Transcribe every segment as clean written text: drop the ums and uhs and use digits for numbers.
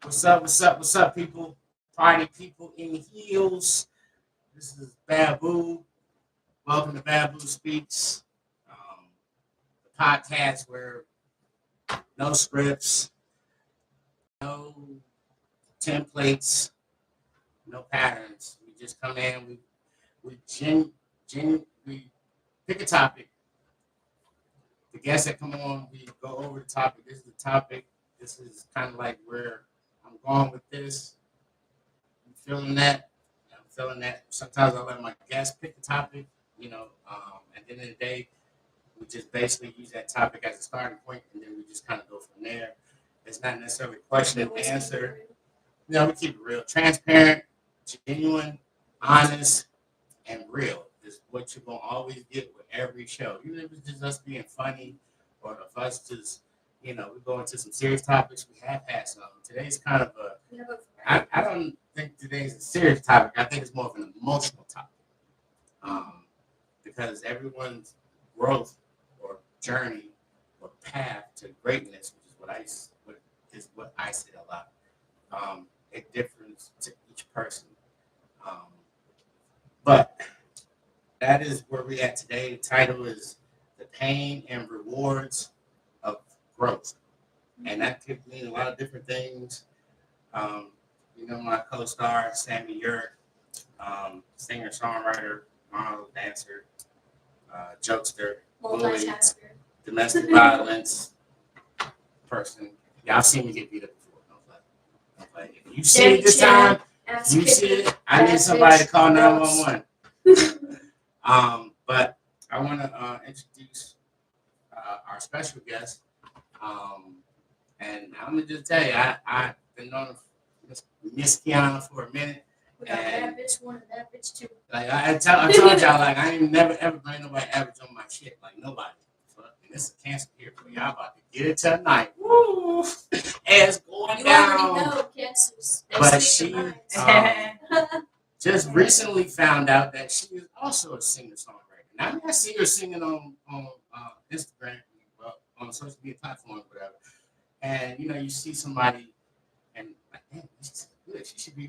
What's up? What's up? What's up, people? Party people in heels. This is Babu. Welcome to Babu Speaks, the podcast where no scripts, no templates, no patterns. We just come in. We pick a topic. The guests that come on, we go over the topic. This is the topic. This is kind of like where I'm going with this. I'm feeling that. I'm feeling that. Sometimes I let my guests pick the topic, at the end of the day, we just basically use that topic as a starting point, and then we just kind of go from there. It's not necessarily question and answer. We keep it real, transparent, genuine, honest, and real is what you're gonna always get with every show. Even if it's just us being funny, or if us just, we go into some serious topics. We have had some. Today's kind of I don't think today's a serious topic. I think it's more of an emotional topic. Because everyone's growth or journey or path to greatness, which is what I say a lot. It differs to each person. But that is where we're at today. The title is The Pain and Rewards of Growth. And that could mean a lot of different things. My co-star, Sammy Yurt, singer, songwriter, model, dancer, jokester, bully, domestic violence person. Y'all seen me get beat up before. Don't play. If you see it this time, you see it, I need somebody to call 911. But I want to introduce our special guest. And I'm going to just tell you, I've been known Miss Kiana for a minute. We got that bitch one and that bitch two. Like I told y'all, like I ain't never ever bring nobody average on my shit. Like nobody. And this is a cancer here for y'all about to get it tonight. Woo! It's going You down. already know cancers. But she just recently found out that she is also a singer songwriter. Now I mean, I see her singing on Instagram, on a social media platform, whatever. And you see somebody and like, damn, she's good. She should be.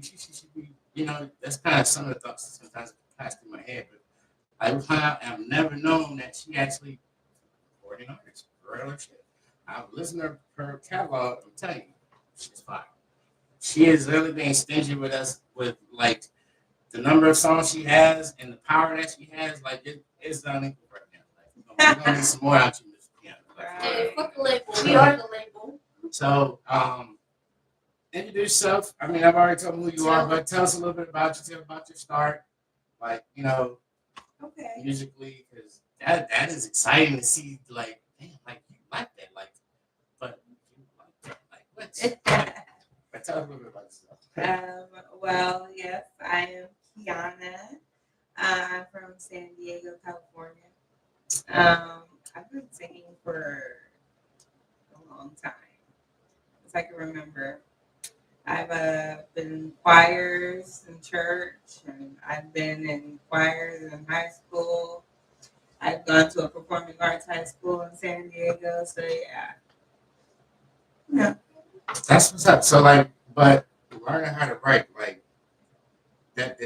That's kind of some of the thoughts that sometimes pass through my head. But I've never known that she actually recording artist. Real shit. I've listened to her catalog. I'm telling you, she's fire. She is literally being stingy with us with like the number of songs she has and the power that she has. Like it's unequal right now. Like, we're gonna need some more out you, Miss Piano. Hey, fuck the label. We are the label. So, introduce yourself. I mean, I've already told them who you are, but tell us a little bit about you. Tell about your start, like Okay. musically, because that is exciting to see. Like, damn, like you like that, but you like that, like what? But tell us a little bit about yourself. Well, yes, I am Kiana. I'm from San Diego, California. I've been singing for a long time, as I can remember. I've been in choirs in church, and I've been in choirs in high school. I've gone to a performing arts high school in San Diego, so yeah. That's what's up. So, like, but learning how to write, like that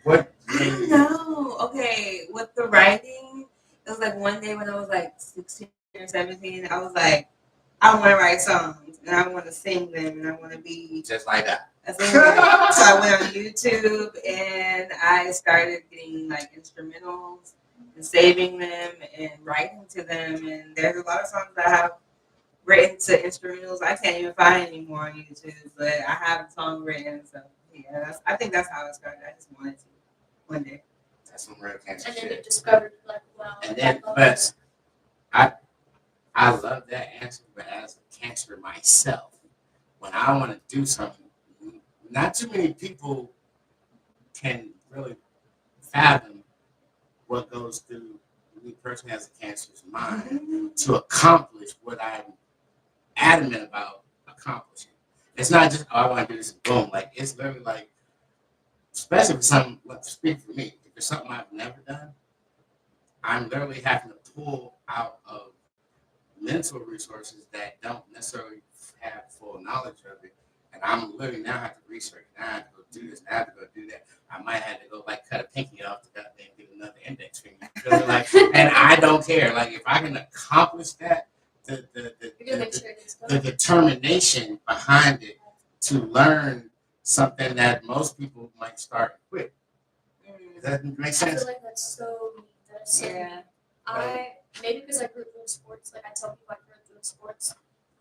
what I made don't you? know. Okay, with the writing, it was like one day when I was like 16 or 17, I was like, I want to write songs and I want to sing them and I want to be Just like that. a singer. So I went on YouTube and I started getting like instrumentals and saving them and writing to them. And there's a lot of songs that I have written to instrumentals I can't even find anymore on YouTube, but I have a song written. So yeah, I think that's how it started. I just wanted to one day. That's some real cancer And then you shit. discovered like, wow. And then, but I love that answer. But as a cancer myself, when I want to do something, not too many people can really fathom what goes through me personally as a cancer's mind to accomplish what I'm adamant about accomplishing. It's not just, oh, I want to do this and boom. Like, it's literally like, especially for something, like, speak for me, if it's something I've never done, I'm literally having to pull out of mental resources that don't necessarily have full knowledge of it And I'm literally now have to research. Now I have to go do this. Now I have to go do that. I might have to go like cut a pinky off to goddamn get another index finger. You feel me? Like, and I don't care. Like if I can accomplish that, You're gonna make sure it's the done. determination behind it to learn something that most people might start and quit. Does that make I sense? feel like that's so mean. That is so mean. Yeah. I maybe because I grew up doing sports, like I tell people I grew up doing sports,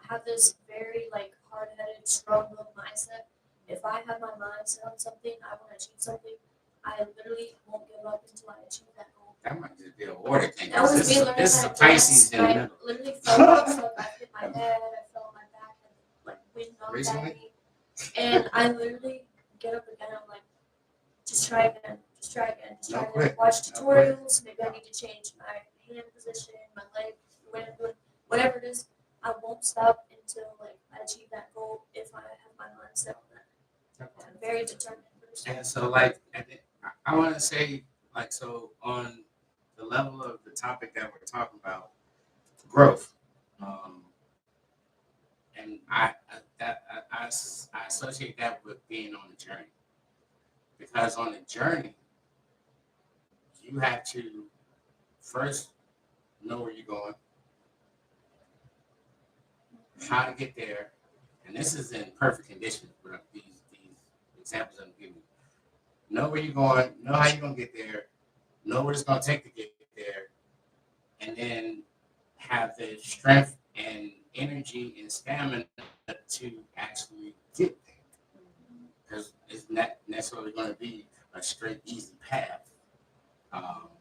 I have this very like hard-headed, strong-willed mindset. If I have my mind set on something, I want to achieve something. I literally won't give up until I achieve that goal. That might just be a water thing. That was me learning This is how a to Pisces dance. in the I middle. literally fell off, like I hit my head, I fell on my back, and like wind knocked at Recently? me. And I literally get up again. I'm like, just try again, just try again, just No try again. quit. Watch No quit. tutorials. Maybe I need to change my hand position, my leg, whatever it is. I won't stop until like I achieve that goal if I have my mind set on that. I'm very determined person. And so, like, I want to say, like, so on the level of the topic that we're talking about, growth, and I associate that with being on a journey, because on a journey, you have to first know where you're going, how to get there, and this is in perfect condition for these examples I'm giving you. Know where you're going, know how you're gonna get there, know what it's gonna take to get there, and then have the strength and energy and stamina to actually get there. Because it's not necessarily going to be a straight, easy path.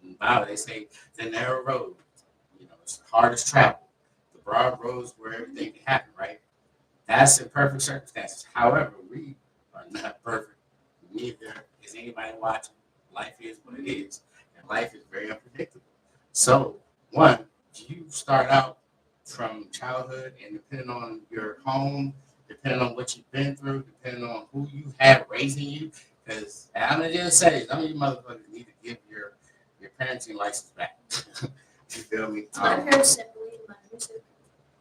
In the Bible, they say the narrow road, it's the hardest travel. The broad roads where everything can happen, right? That's in perfect circumstances. However, we are not perfect. Neither is anybody watching. Life is what it is, and life is very unpredictable. So, one, you start out from childhood, and depending on your home, depending on what you've been through, depending on who you had raising you, because I'm gonna just say, some of you motherfuckers need to give your parenting license back. You feel me? My parents said believe in my music.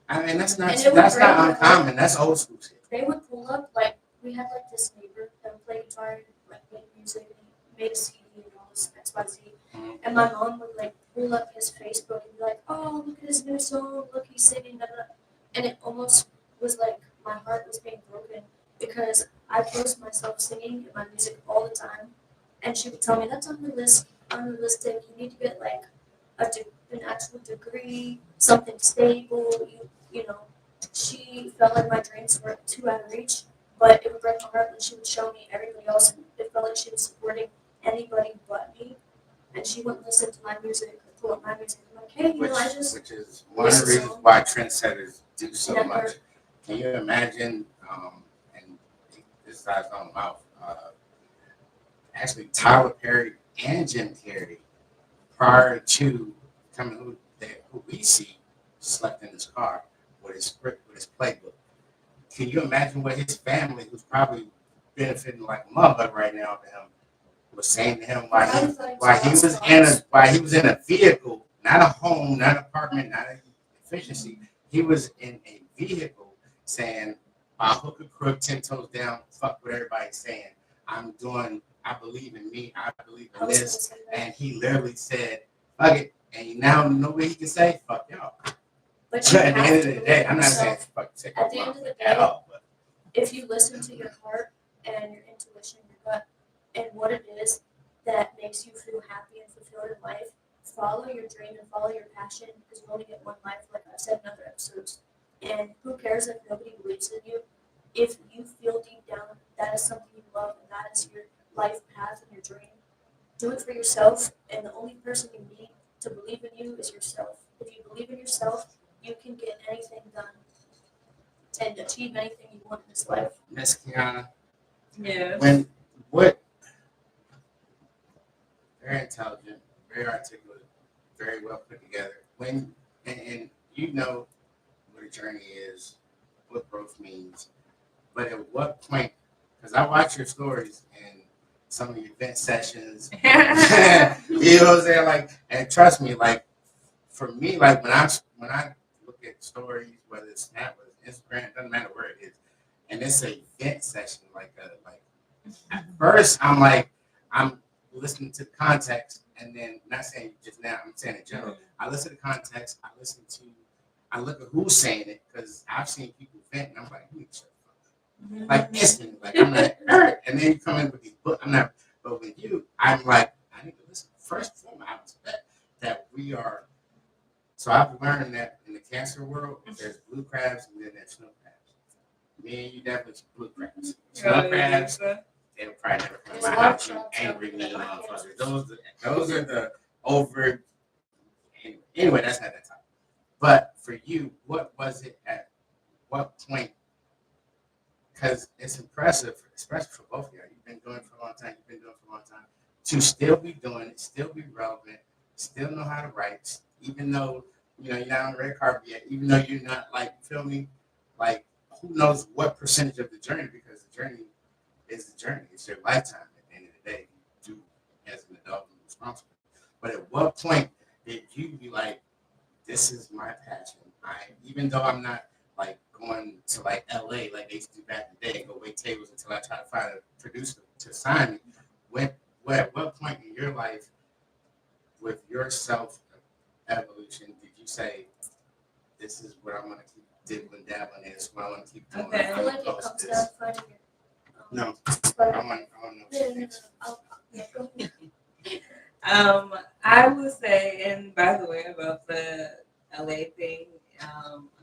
I mean, that's And not it would that's break not my uncommon. That's old school shit. They would pull up, like, we had like this neighbor that would play guitar and like make music, and he made a CD and all this XYZ. Mhm. And my mom would like pull up his Facebook and be like, oh, look at his new song, look, he's singing, da, da, da. And it almost was like my heart was being broken because I post myself singing in my music all the time. And she would tell me, that's unrealistic. You need to get like an actual degree, something stable. You know, she felt like my dreams were too out of reach, but it would break my heart when she would show me everybody else, and it felt like she was supporting anybody but me. And she wouldn't listen to my music or pull up my music. I'm like, hey, Which is one of the reasons why trendsetters do so and much. Can you imagine? And this guy's on the mouth. Actually, Tyler Perry and Jim Carrey, prior to coming who we see, slept in his car with his script, with his playbook. Can you imagine what his family, who's probably benefiting like a motherfucker right now to him, was saying to him while he was in a vehicle, not a home, not an apartment, not an efficiency. He was in a vehicle saying, by hook or crook, 10 toes down, fuck what everybody's saying. I believe in me, I believe in this. And he literally said, fuck it. And now know what he can say? Fuck y'all. But you At the have end of to the believe day, in I'm not saying yourself. fuck sick At the end of the at day, all. But if you listen to your heart and your intuition, your gut, and what it is that makes you feel happy and fulfilled in life, follow your dream and follow your passion because you only get one life, like I've said in other episodes. And who cares if nobody believes in you? If you feel deep down that is something you love and that is your life path and your dream, do it for yourself. And the only person you need to believe in you is yourself. If you believe in yourself, you can get anything done and achieve anything you want in this life. Miss Kiana, Yeah. what very intelligent, very articulate, very well put together. And you know what a journey is, what growth means, but at what point? Because I watch your stories and some of the event sessions. You know what I'm saying? Like, and trust me, like for me, like when I look at stories, whether it's Snap or Instagram, it doesn't matter where it is, and it's a vent session. Like at first, I'm listening to the context, and then not saying just now. I'm saying in general. I listen to context. I look at who's saying it because I've seen people vent, and I'm like, you need to shut the fuck up. Like instantly, like I'm not, and then you come in with these books. I'm not, but with you, I'm like, I need to listen. First and foremost, that we are. So I've learned that in the cancer world, there's blue crabs and then there's snow crabs. Me and you definitely blue crabs. Snow crabs, they'll probably never come to my house and angry me motherfuckers. Those are the over. Anyway, that's not that time. But for you, what was it at what point? Because it's impressive, especially for both of you. You've been doing it for a long time. You've been doing it for a long time. To still be doing it, still be relevant, still know how to write, even though you're not on the red carpet yet, even though you're not like feel me, like who knows what percentage of the journey, because the journey is the journey. It's your lifetime at the end of the day. You do as an adult and responsible. But at what point did you be like, this is my passion? Even though I'm not like going to like LA like they used to do back in the day, go wait tables until I try to find a producer to sign me. At what point in your life with your self evolution did you say, this is what I want to keep dibbling dabbling in, this is what I want to keep doing? Okay. I feel like it comes down to finding your No, but I want to know. go ahead. I would say, and by the way, about the LA thing, I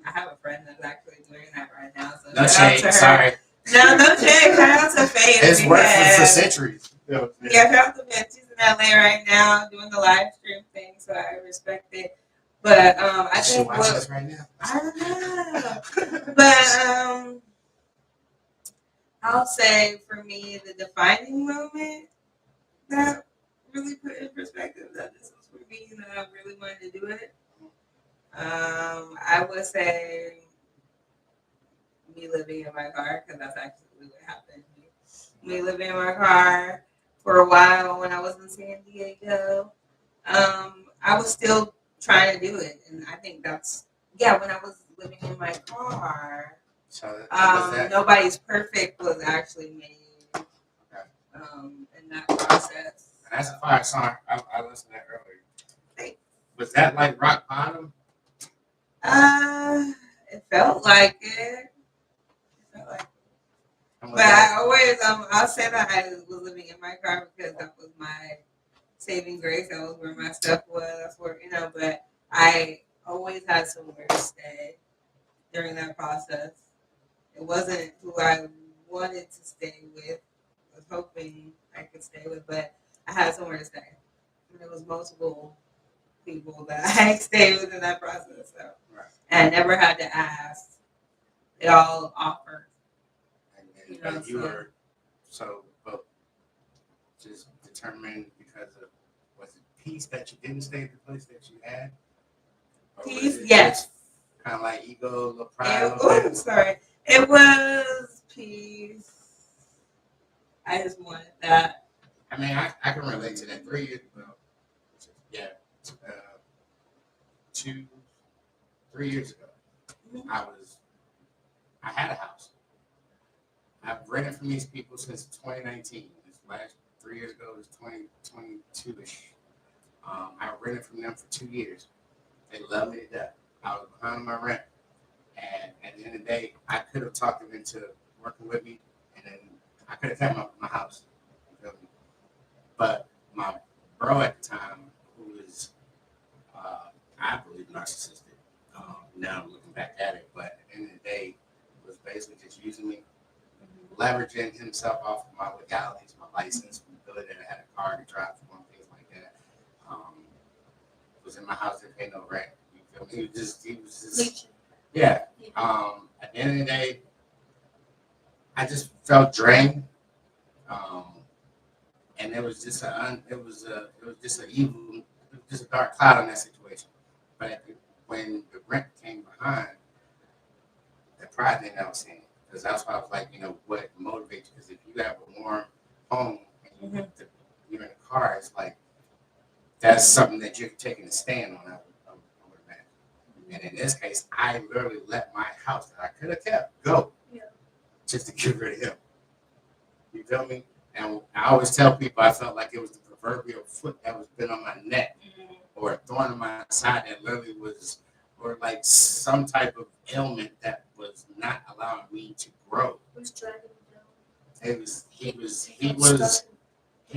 have a friend that's actually doing that right now. So No shout out shade, to her. sorry. No shade. Shout out to Faye. It's worked for centuries. Yeah, shout out to Faye. She's in LA right now doing the live stream thing, so I respect it. But I She think watching us right now. I don't know. But I'll say for me, the defining moment that really put in perspective that this was for me, that I really wanted to do it. I would say me living in my car, because that's actually what happened. Me living in my car for a while when I was in San Diego. I was still trying to do it, and I think that's when I was living in my car. So was that? Nobody's Perfect was actually made in that process. And that's a fire song. I listened to that earlier. Thanks. Was that like rock bottom? It felt like it. But I always, I'll say that I was living in my car because that was my saving grace. That was where my stuff was. That's where, but I always had somewhere to stay during that process. It wasn't who I wanted to stay with. I was hoping I could stay with, but I had somewhere to stay. And there was multiple people that I stayed with in that process. So. Right. And I never had to ask. It all offered. And you were but just determined because of, was it peace that you didn't stay at the place that you had? Or Peace, yes. Kind of like ego, a little pride. Sorry. It was peace. I just wanted that. I mean, I can relate to that. 3 years ago. Yeah. 3 years ago. Mm-hmm. I had a house. I've rented from these people since 2019. This last 3 years ago was 2022-ish. I rented from them for 2 years. They loved me to death. I was behind my rent. And at the end of the day, I could have talked them into working with me, and then I could have kept my house. You feel me? But my bro at the time, who was, I believe, narcissistic, now I'm looking back at it, but at the end of the day, was basically just using me, leveraging himself off of my legalities, my license, my ability that I had a car to drive for him, things like that. Was in my house, didn't pay no rent. You feel me? He was just yeah. At the end of the day, I just felt drained. And it was just it was just a dark cloud on that situation. But when the rent came behind, the pride thing I was seeing, because that's why I was like, what motivates you? Because if you have a warm home and you're in a car, it's like that's something that you're taking a stand on. I would imagine. And in this case, I literally let my house that I could have kept go just to get rid of him. You feel me? And I always tell people I felt like it was the proverbial foot that was been on my neck or a thorn on my side that literally was, or like some type of ailment that was not allowing me to grow. It was dragging me down. He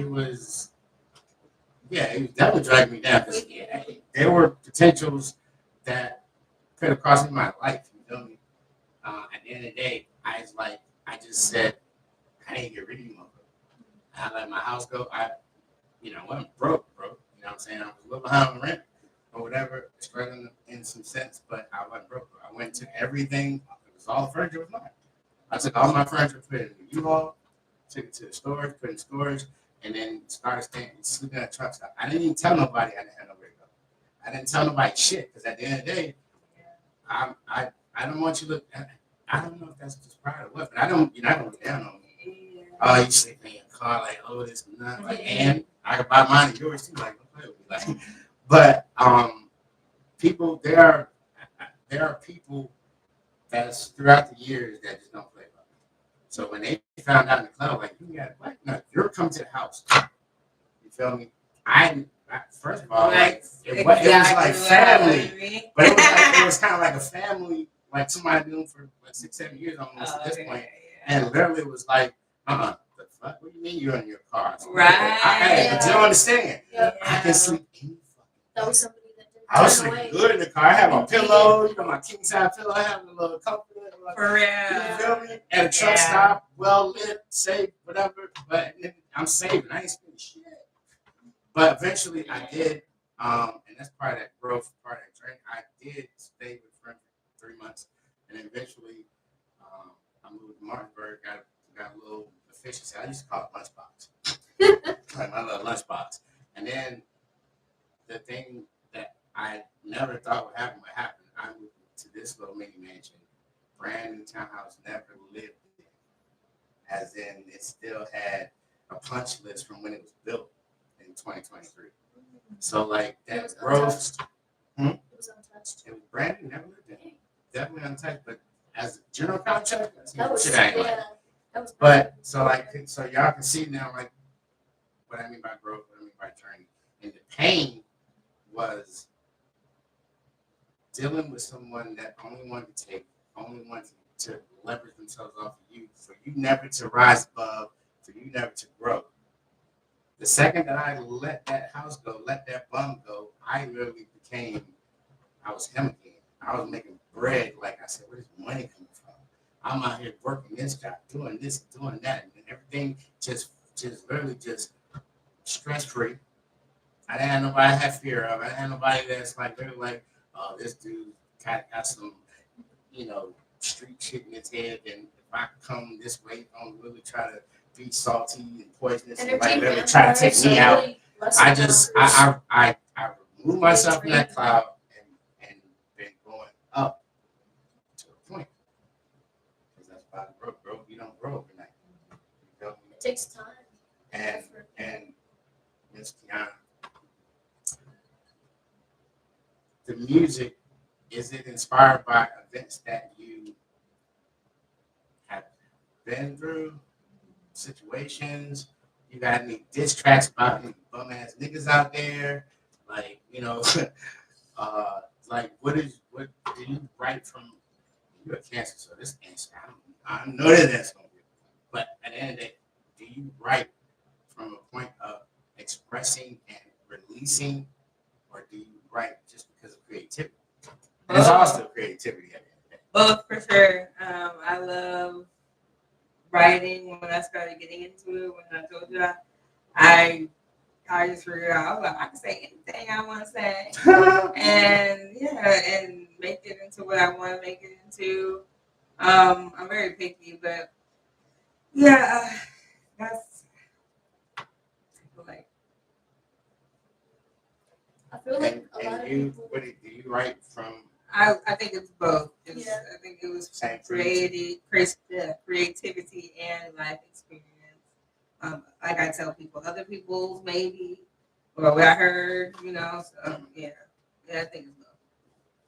was, yeah, he was definitely dragging me down because there were potentials that could have cost me my life. You feel me? At the end of the day, I just said, I didn't get rid of you, motherfucker. I let my house go. I wasn't broke. You know what I'm saying? I was a little behind on rent or whatever, struggling in some sense, but I wasn't broke. I went and took everything. It was all the furniture was mine. I took all my furniture, put it in the U-Haul, took it to the storage, put it in storage, and then started sleeping at a truck stop. I didn't even tell nobody I didn't have nowhere to go. I didn't tell nobody shit because at the end of the day, I don't want you to look. I don't know if that's just pride or what, but I don't look down on me. Oh, you sleeping in your car like, oh, this and that. Like, and I can buy mine and yours too. Like, don't play with me. Like, but people, there are people that's throughout the years that just don't play about me. So when they found out in the club, like, you got what? No, you're coming to the house. You feel me? I first of all, like, it was like family, but it was kind of like a family, like somebody I've known for like 6-7 years almost at this point, and literally it was like, the fuck? What do you mean you're in your car? So Right. But you don't understand. Yeah. I can sleep any That was somebody that didn't I was run sleeping away. good in the car. I had my pillow, my king size pillow. I had a little comfort. For real. You feel me? At a truck stop, well lit, safe, whatever. But I'm saving. I ain't spending shit. But eventually I did, and that's part of that growth, part of that training. I did stay with friends for 3 months. And then eventually I moved to Martinsburg, got a little efficiency. I used to call it lunchbox. Like my little lunchbox. And then the thing that I never thought would happen, I moved to this little mini mansion, brand new townhouse, never lived in. As in, it still had a punch list from when it was built in 2023. So, like, that growth. It was untouched. It was brand new, never lived in. Definitely untouched, but as a general contractor, That was shit I ain't like. that was But so y'all can see now like what I mean by growth, what I mean by journey. And the pain was dealing with someone that only wanted to leverage themselves off of you, for you never to rise above, for you never to grow. The second that I let that house go, let that bum go, I literally I was him again. I was making bread, like I said, where does money come from? I'm out here working this job, doing this, doing that, and everything just literally just stress free. I didn't have nobody I had fear of. I didn't have nobody that's like literally like, oh, this dude got some, street shit in his head, and if I come this way, don't really try to be salty and poisonous and like literally try to take me out. I removed myself from that cloud and been going up to a point. Because that's why growth, you don't grow overnight. It takes time. And Miss Kiana, the music, is it inspired by events that you have been through, situations? You got any diss tracks about any bum ass niggas out there? Like, like what do you write from? You're a cancer, so this answer, I know that's gonna be. But at the end of the day, do you write from a point of expressing and releasing, or do you write just because of creativity? And it's also creativity at the end of the day. Both, for sure. I love writing. When I started getting into it, when I told you I just figured out, I was like, I can say anything I want to say, and make it into what I want to make it into. I'm very picky, but that's like. I feel like a lot of people. What do you write from? I think it's both. I think it was Same creativity and life experience. Like I tell people, other people's maybe, or what I heard, So I think it's both.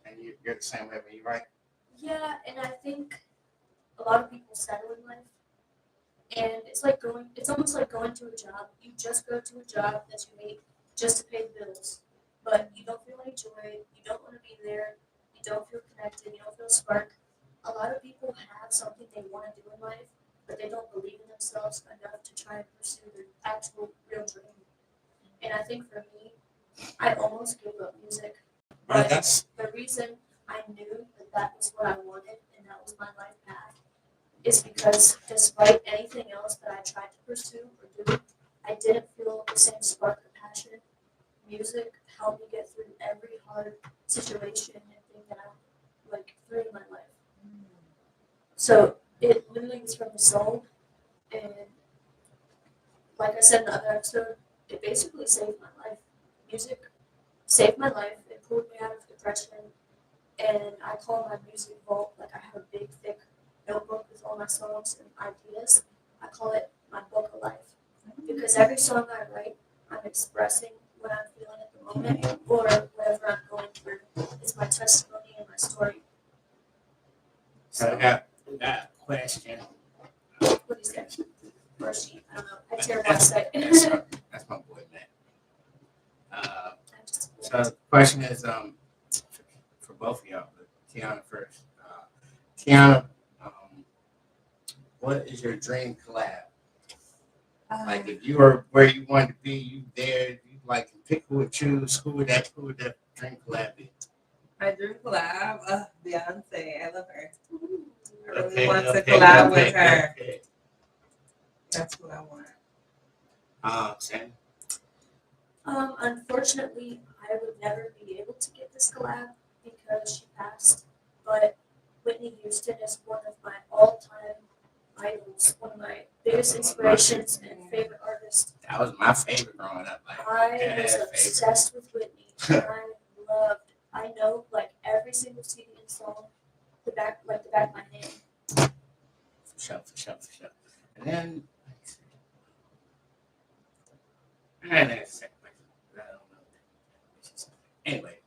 And you're the same way when you write. Yeah, and I think a lot of people settle in life, and it's almost like going to a job. You just go to a job that you hate just to pay the bills, but you don't feel any joy. You don't want to be there. You don't feel connected. You don't feel spark. A lot of people have something they want to do in life, but they don't believe in themselves enough to try and pursue their actual real dream. And I think for me, I almost gave up music. Right, But that's the reason I knew that that was what I wanted and that was my life path is because despite anything else that I tried to pursue or do, I didn't feel the same spark of passion. Music helped me get through every hard situation and thing that I through in my life. So it literally was from the soul, and like I said in the other episode, it basically saved my life. Music saved my life. It pulled me out of depression, and I call my music vault. Like I have a big, thick notebook with all my songs and ideas. I call it my book of life because every song I write, I'm expressing what I'm feeling at the moment or whatever I'm going through. It's my testimony and my story. so I got a question. What is that? Or she? I don't know. I tear my sight. That's my boy, man. So the question is for both of y'all, but Tiana first. Tiana, what is your dream collab? Like if you were where you wanted to be, you there, you like can pick who would choose, who would that dream collab be? My dream collab, Beyonce. I love her. I really Okay, want to okay, collab okay, with her. okay. That's what I want. Sam? Unfortunately, I would never be able to get this collab because she passed. But Whitney Houston is one of my all-time idols, one of my biggest inspirations and favorite artists. That was my favorite growing up. Like I was obsessed with Whitney. I know like every single CD and song, the back of my hand. For sure. And then I had a second question. I don't know. Anyway,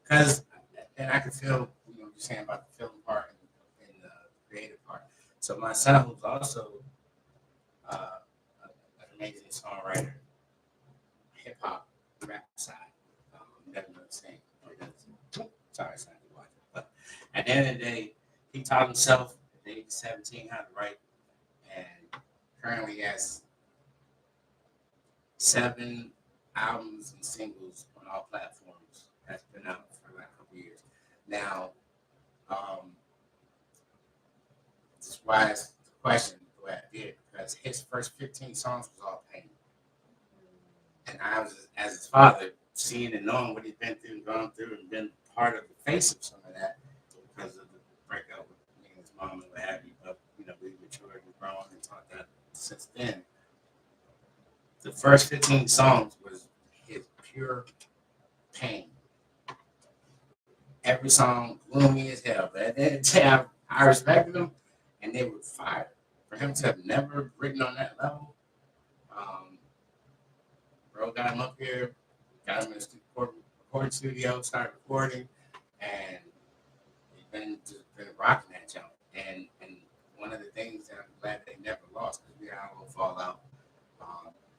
because and I can feel you're saying about the film part and the creative part. So my son, who's also an amazing songwriter, hip hop, rap side, doesn't really sing or doesn't. Sorry, son, you watch it. But at the end of the day, he taught himself at the age of 17 how to write, and currently has 7 albums and singles on all platforms. That's been out for like a couple years. Now, that's why I asked the question the way I did, because his first 15 songs was all pain. And I was, as his father, seeing and knowing what he's been through and gone through and been part of the face of some of that because of the breakup with me and his mom and what have you. But, we matured and grown and taught that since then. The first 15 songs was his pure pain. Every song gloomy as hell. But at the end of the day, I respected them, and they were fire. For him to have never written on that level, bro got him up here, got him in the recording studio, started recording, and he's been rocking that jump. And one of the things that I'm glad they never lost, because we had a little fallout,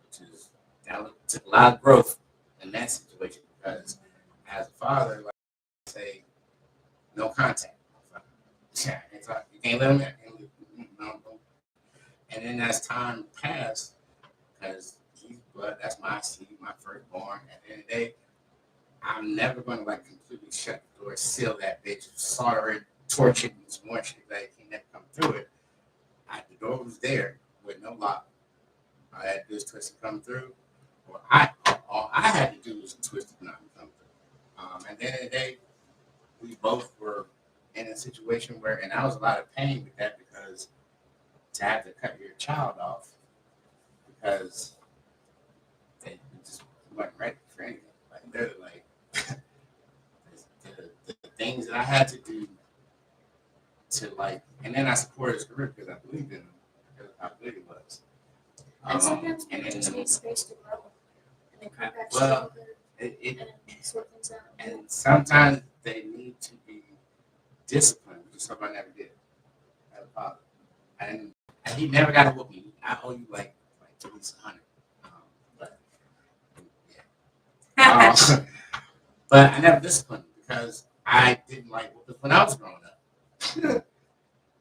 which is that took a lot of growth in that situation, because as a father, like I say, no contact. Yeah, you can't let him in. And then as time passed, because he's blood, that's my seed, my firstborn. At the end of the day, I'm never going to completely shut the door, seal that bitch, solder it, torch it, and some more shit that he never come through it. The door was there with no lock. All I had to do is twist and come through. All I had to do was twist and not come through. At the end of the day, we both were in a situation where, and I was a lot of pain with that because to have to cut your child off because they just weren't ready for anything. They're the things that I had to do to and then I supported his career because I believed in him because of how good he was. And sometimes people just need space to grow and then come back stronger and sort things out. And sometimes they need to be discipline, which is something I never did as a father. And he never got to whoop me. I owe you like at least 100. But yeah. But I never disciplined because I didn't like whooping when I was growing up.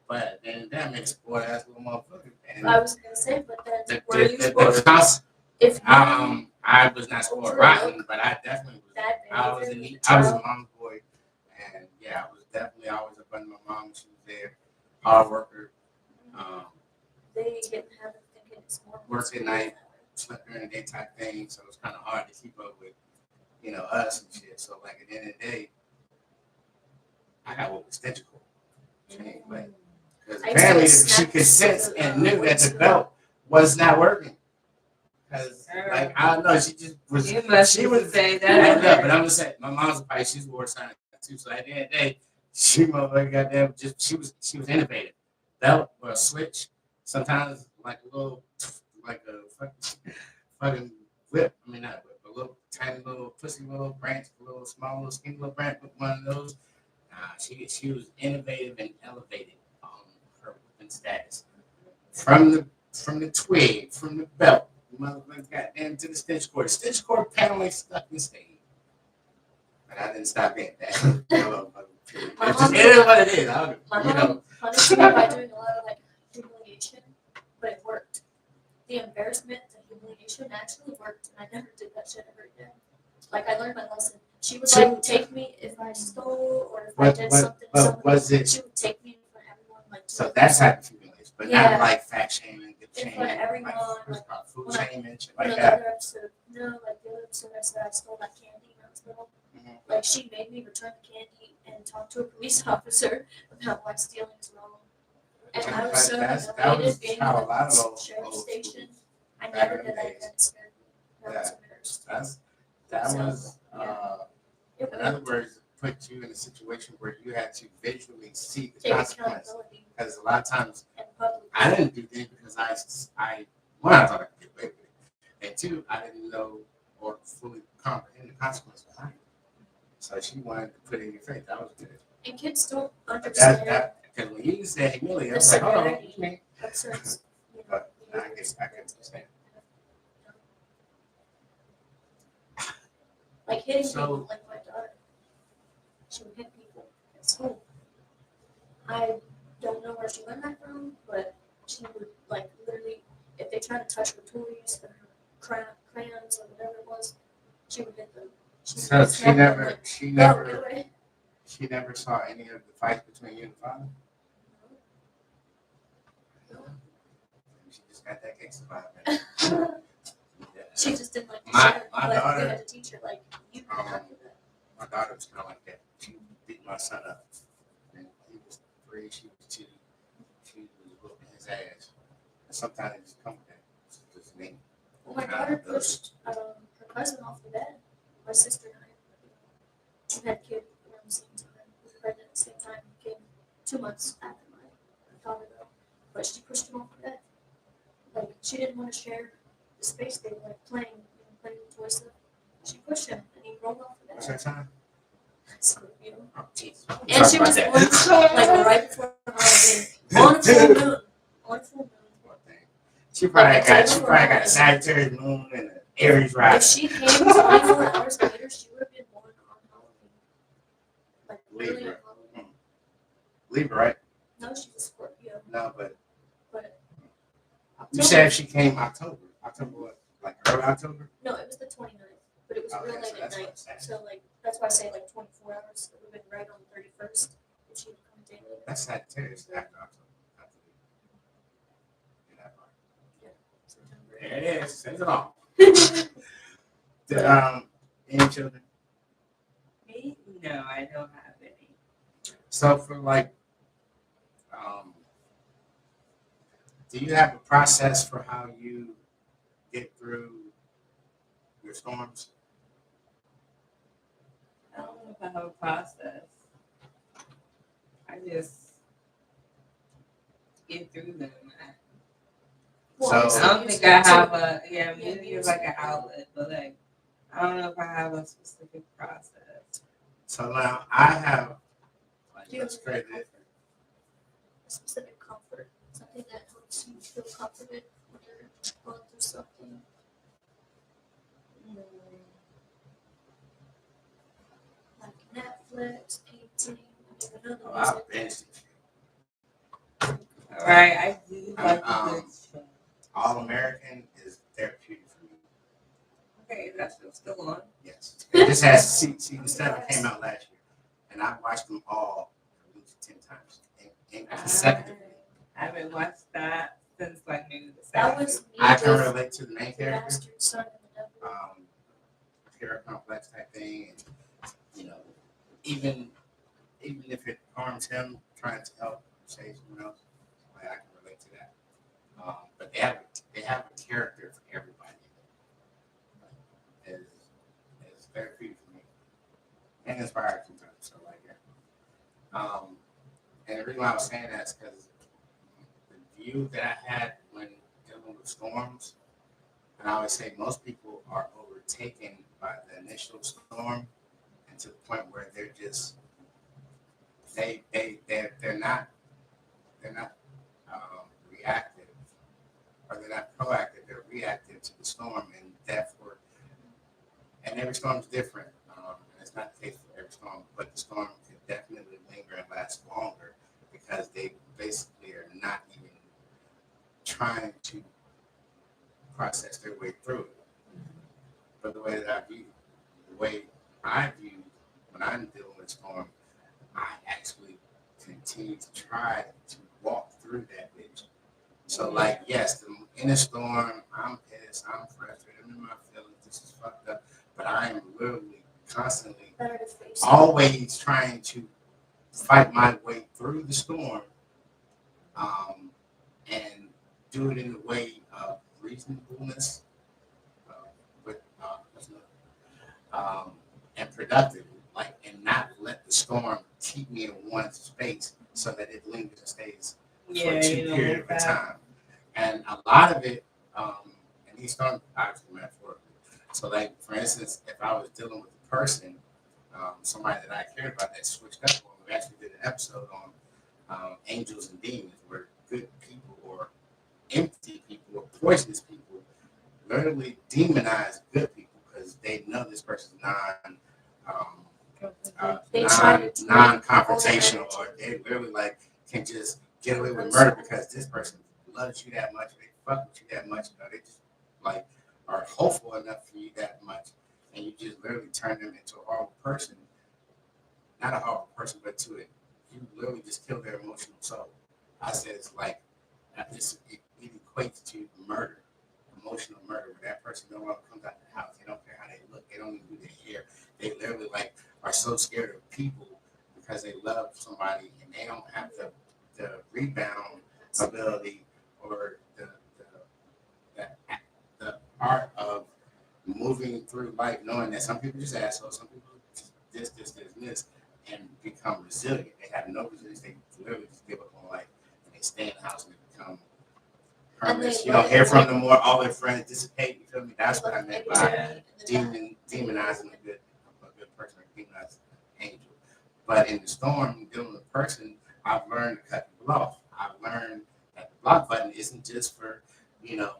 But then that made a sport ass little motherfucker. And I was gonna say, but then were you the supposed to? cost, If you I was not sport rotten, but I definitely was. that I was behavior, I was a mom's boy, and yeah, I was definitely always up under my mom. She was there, hard worker. They didn't have it thinking it's more. Work at night, slept during the day type thing, so it was kind of hard to keep up with, us and shit. So like at the end of the day, I got what was stenchical. But because apparently she could sense and knew that the belt was not working. Because like I don't know, she just was. She was say that. that. But I'm just saying, my mom's a Pisces. She's a war sign too. So at the end of the day, she motherfucker goddamn just she was innovative. Belt or a switch. Sometimes like a little like a fucking whip. I mean not whip, a little tiny little pussy little branch, a little small little skinny little branch with one of those. She was innovative and elevated on her weapon status. From the twig, from the belt, motherfucker goddamn to the stitch cord. The stitch cord apparently stuck and stayed. But I didn't stop being that. It is what it is. My mom punished me by doing a lot of like humiliation, but it worked. The embarrassment, the humiliation actually worked, and I never did that shit ever again. Like I learned my lesson. She would like take me if I stole or if I did something. But was it? She would take me in front of everyone like. So that's type of humiliation, but not like fat shaming, good in shaming, front of everyone, like food shaming, shit like like the that. other episode, like the other episode I said I stole that candy when I was little. Like she made me return the candy and talk to a police officer about why stealing is wrong. And I was so humiliated being in the sheriff's station. I never did that again. It scared me. I was embarrassed. That was in other words, put you in a situation where you had to visually see the consequence. Because a lot of times I didn't do things because I one, I thought I could get away with it, and two, I didn't know or fully comprehend the consequence behind it. So she wanted to put it in your face. That was good. And kids don't understand. Because when you said humiliate, I was like, hold on, what you mean? But I can understand. Like hitting people, like my daughter. She would hit people at school. I don't know where she learned that from, but she would like literally, if they tried to touch her toys or her crayons or whatever it was, she would hit them. So she never saw any of the fights between you and father? No. She just got that gangster vibe. She just didn't like to share, my but daughter, we had to teach her like you can't do that. My daughter was kind of like that. She beat my son up. And he was 3, she was 2. She was whooping his ass. And sometimes it just comes with that. It's just me. Well, my daughter pushed her cousin off the bed. My sister and I, we had a kid around the same time. We were pregnant at the same time. Came 2 months after my daughter though. But she pushed him off the bed. Like she didn't want to share the space they were like playing with toy stuff. She pushed him and he rolled off the bed. What's that time? So, you know. Oh, jeez. And she was born like right before Halloween. On a full moon. On a full moon. She probably got a Sagittarius moon and an Aries If rising. she came 24 hours later, she would have been born on Halloween. Like literally on Halloween. Libra, right? No, she's a Scorpio. No, but October. you said she came October. October what? Like early October? No, it was the 29th, but it was real late at night. So like that's why I say like 24 hours. It would have been right on the 31st if she would come a day later. That's Sagittarius after October. September. There it is. Says it all. Any children? Me? No, I don't have any. So for like, do you have a process for how you get through your storms? I don't know if I have a process. I just get through them. So I don't think I have music is like an outlet, but like I don't know if I have a specific process. So now I have like Do you have That's a great. specific comfort? Something that helps you feel comforted when you're going through something? Like Netflix, painting, I mean, I know the Oh, music. I've been to All right, I do like a good show. All American is therapeutic for me. Okay, that's still on. Yes. It just has season 7 came out last year, and I watched them all at least 10 times in consecutively. I haven't watched that since like maybe the That second. was me I can with relate to the main the character, bastard son and the devil. hero complex type thing, and even if it harms him trying to help save someone else, like, I can relate to that. But they have a character for everybody. Is therapeutic for me and inspiring sometimes. So like that. And the reason why I was saying that is because the view that I had when dealing with storms, and I always say most people are overtaken by the initial storm, and to the point where they're just they're not reactive, or they're not proactive. They're reactive to the storm, and therefore, and every storm is different. And it's not the case for every storm, but the storm could definitely linger and last longer because they basically are not even trying to process their way through it. But the way I view when I'm dealing with a storm, I actually continue to try to walk through that bitch. So, like, yes, in a storm, I'm pissed, I'm frustrated, I'm in my feelings, this is fucked up, but I am literally constantly, Better to face it. always trying to fight my way through the storm, and do it in a way of reasonableness, uh, with, and productive, like, and not let the storm keep me in one space so that it lingers and stays for Yeah, too you know, period like of a that. time. And a lot of it, and these storms obviously metaphorically. So, like, for instance, if I was dealing with a person, somebody that I cared about that switched up on, we actually did an episode on angels and demons, where good people or empty people or poisonous people literally demonize good people because they know this person's um, They try to non-confrontational, or they literally like can just get away with murder because this person loves you that much, or they fuck with you that much, or they just like are hopeful enough for you that much, and you just literally turn them into a horrible person. Not a horrible person, but to it, you literally just kill their emotional soul. I said it's like it equates to murder, emotional murder, where that person no longer comes out of the house. They don't care how they look. They don't even do their hair. They literally like are so scared of people because they love somebody and they don't have the rebound ability or the, the art of moving through life knowing that some people just assholes, some people just this, and become resilient. They have no resilience. They literally just give up on life and they stay in the house and they become And they hermits. You don't hear from them more. All their friends dissipate. You feel me? That's what I meant by demonizing a good person, or demonizing an angel. But in the storm, dealing with a person, I've learned to cut people off. I've learned that the block button isn't just for, you know,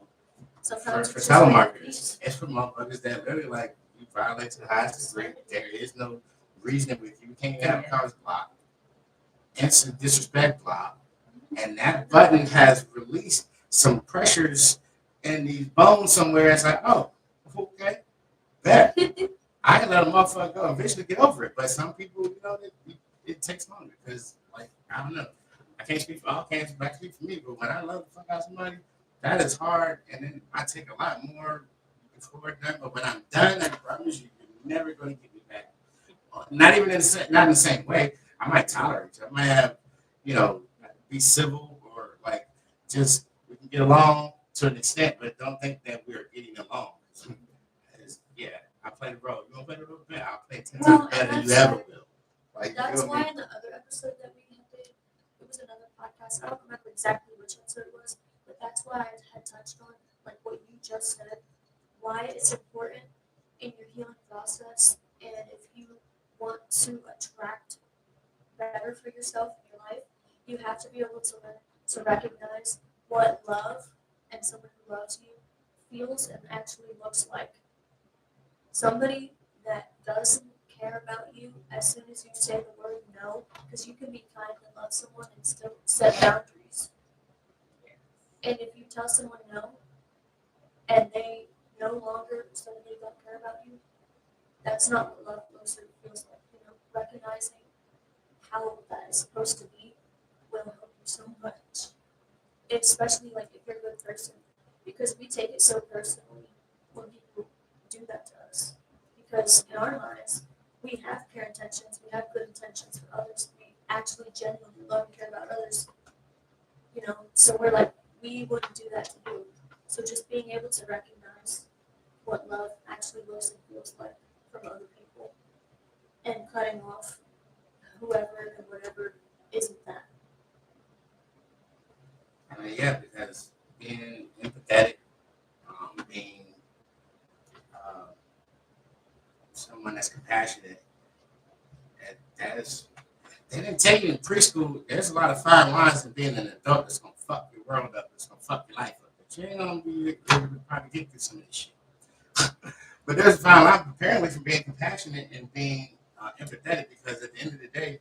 Sometimes for it's just telemarketers. It's for motherfuckers that literally like you violate to the highest degree. There is no reasoning with you. You can't even have a college block. Instant disrespect block. And that button has released some pressures in these bones somewhere. It's like, oh, okay, bet. I can let a motherfucker go and eventually get over it. But some people, it takes longer because, like, I don't know. I can't speak for all cancers, but I can speak for me. But when I love the fuck out of somebody, that is hard. And then I take a lot more before we're done. But when I'm done, I promise you, you're never going to get me back. Not even not in the same way. I might tolerate you. I might have, be civil or like just we can get along to an extent, but don't think that we're getting along. Yeah, I play the role. You want to play the role? Yeah, I'll play 10 times better than you ever will. Like, That's why in the other episode that we did, it was another podcast. I don't remember exactly which episode it was, but that's why I had touched on like what you just said, why it's important in your healing process, and if you want to attract better for yourself in your life, you have to be able to learn to recognize what love and someone who loves you feels and actually looks like. Somebody that doesn't care about you as soon as you say the word no, because you can be kind and love someone and still set boundaries. And if you tell someone no and they no longer suddenly don't care about you, that's not what love looks or feels like. Recognizing how that is supposed to be will help you so much. Especially like if you're a good person. Because we take it so personally when people do that to us. Because in our minds, we have pure intentions, we have good intentions for others. We actually genuinely love and care about others. So we're like, we wouldn't do that to you. So just being able to recognize what love actually looks and feels like from other people and cutting off whoever and whatever isn't that. I mean, yeah, because being empathetic, being uh, someone that's compassionate, that is, they didn't tell you in preschool, there's a lot of fine lines in being an adult that's going to fuck your world up, that's going to fuck your life up. But you ain't going to be able to probably get through some of this shit. But there's a fine line, apparently, from being compassionate and being empathetic, because at the end of the day,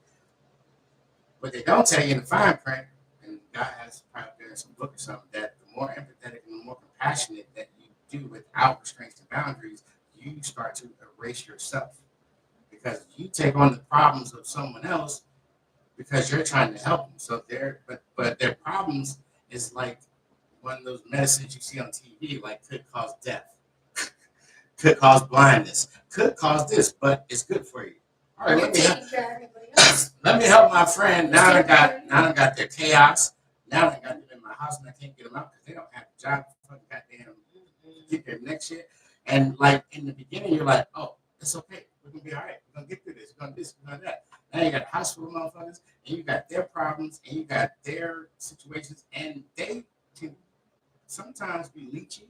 what they don't tell you in the fine print, and God has probably there in some book or something, that the more empathetic and the more compassionate that you do without restraints and boundaries, you start to erase yourself. Because you take on the problems of someone else because you're trying to help them. So but their problems is like one of those medicines you see on TV, like could cause death, could cause blindness, could cause this, but it's good for you. All right, let me help my friend. Now I got their chaos. Now I got them in my house and I can't get them out because they don't have a job. Fucking goddamn, get their next shit. And like in the beginning, you're like, oh, it's okay. We're gonna be all right. We're gonna get through this. We're gonna do this. We're gonna do that. Now you got a hospital motherfuckers, and you got their problems, and you got their situations, and they can sometimes be leechy,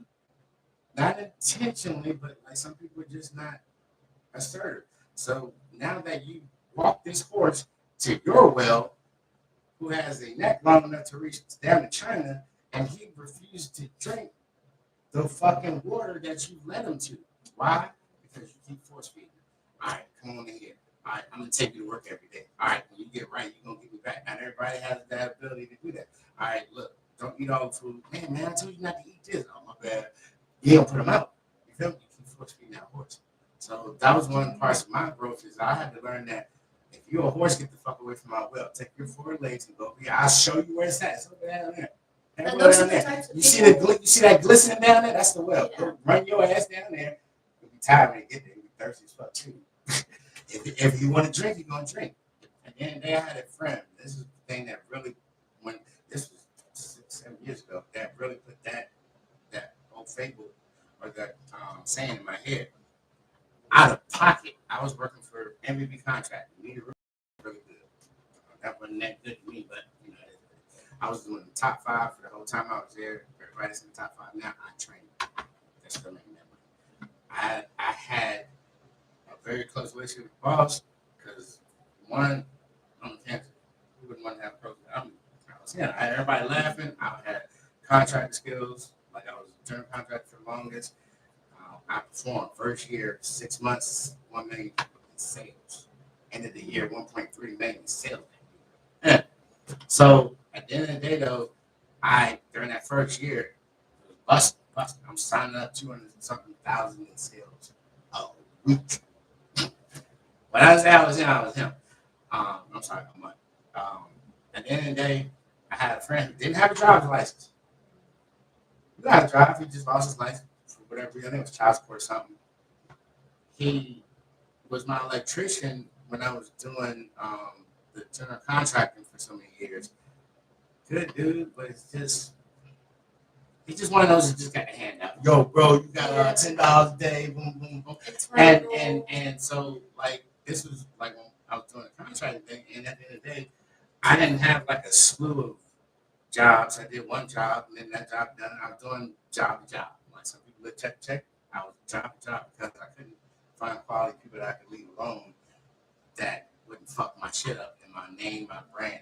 not intentionally, but like some people are just not assertive. So now that you walk this horse to your well, who has a neck long enough to reach down to China, and he refused to drink the fucking water that you led him to. Why? Because you keep force feeding. All right, come on in here. All right, I'm gonna take you to work every day. All right, when you get right, you're gonna give me back. Not everybody has that ability to do that. All right, look, don't eat all the food. Man, I told you not to eat this. Oh my bad. You don't put them out. You feel me? You keep force feeding that horse. So that was one of the parts of my growth is I had to learn that if you're a horse, get the fuck away from my well. Take your four legs and go. Yeah, I'll show you where it's at. It's over down there. And those are the types of You see that glistening down there? That's the well. Yeah. Go run your ass down there. You'll be tired when you get there. You'll be thirsty as fuck too. if you want to drink, you're gonna drink. And then they had a friend. This is the thing that really, when this was 6-7 years ago, that really put that old fable or that saying in my head. Out of pocket, I was working for MVP contract. Really good. That wasn't that good to me, but I was doing the top 5 for the whole time I was there. Everybody's in the top 5 now. I trained. They're still making that money. I had a very close relationship with the boss because one, on campus, who wouldn't want to have a program? I had everybody laughing. I had contract skills. Like I was a general contractor for the longest. I performed first year, 6 months, 1 million in sales. End of the year, 1.3 million in sales. Yeah. So at the end of the day, though, during that first year, it was busting. I'm signing up 200 something thousand in sales a week. When I was there, I was him. I'm sorry, I'm not. At the end of the day, I had a friend who didn't have a driver's license. He got a drive, he just lost his license for whatever reason. I think it was child support or something. He was my electrician when I was doing the general contracting for so many years. Good dude, but he's just one of those that just got a hand out. Yo, bro, you got $10 a day, boom, boom, boom. And so like this was like when I was doing the contracting thing, and at the end of the day, I didn't have like a slew of jobs. I did one job, and then that job done. I was doing job to job. Like some people would check. I was job to job because I couldn't find quality people that I could leave alone that wouldn't fuck my shit up and my name, my brand.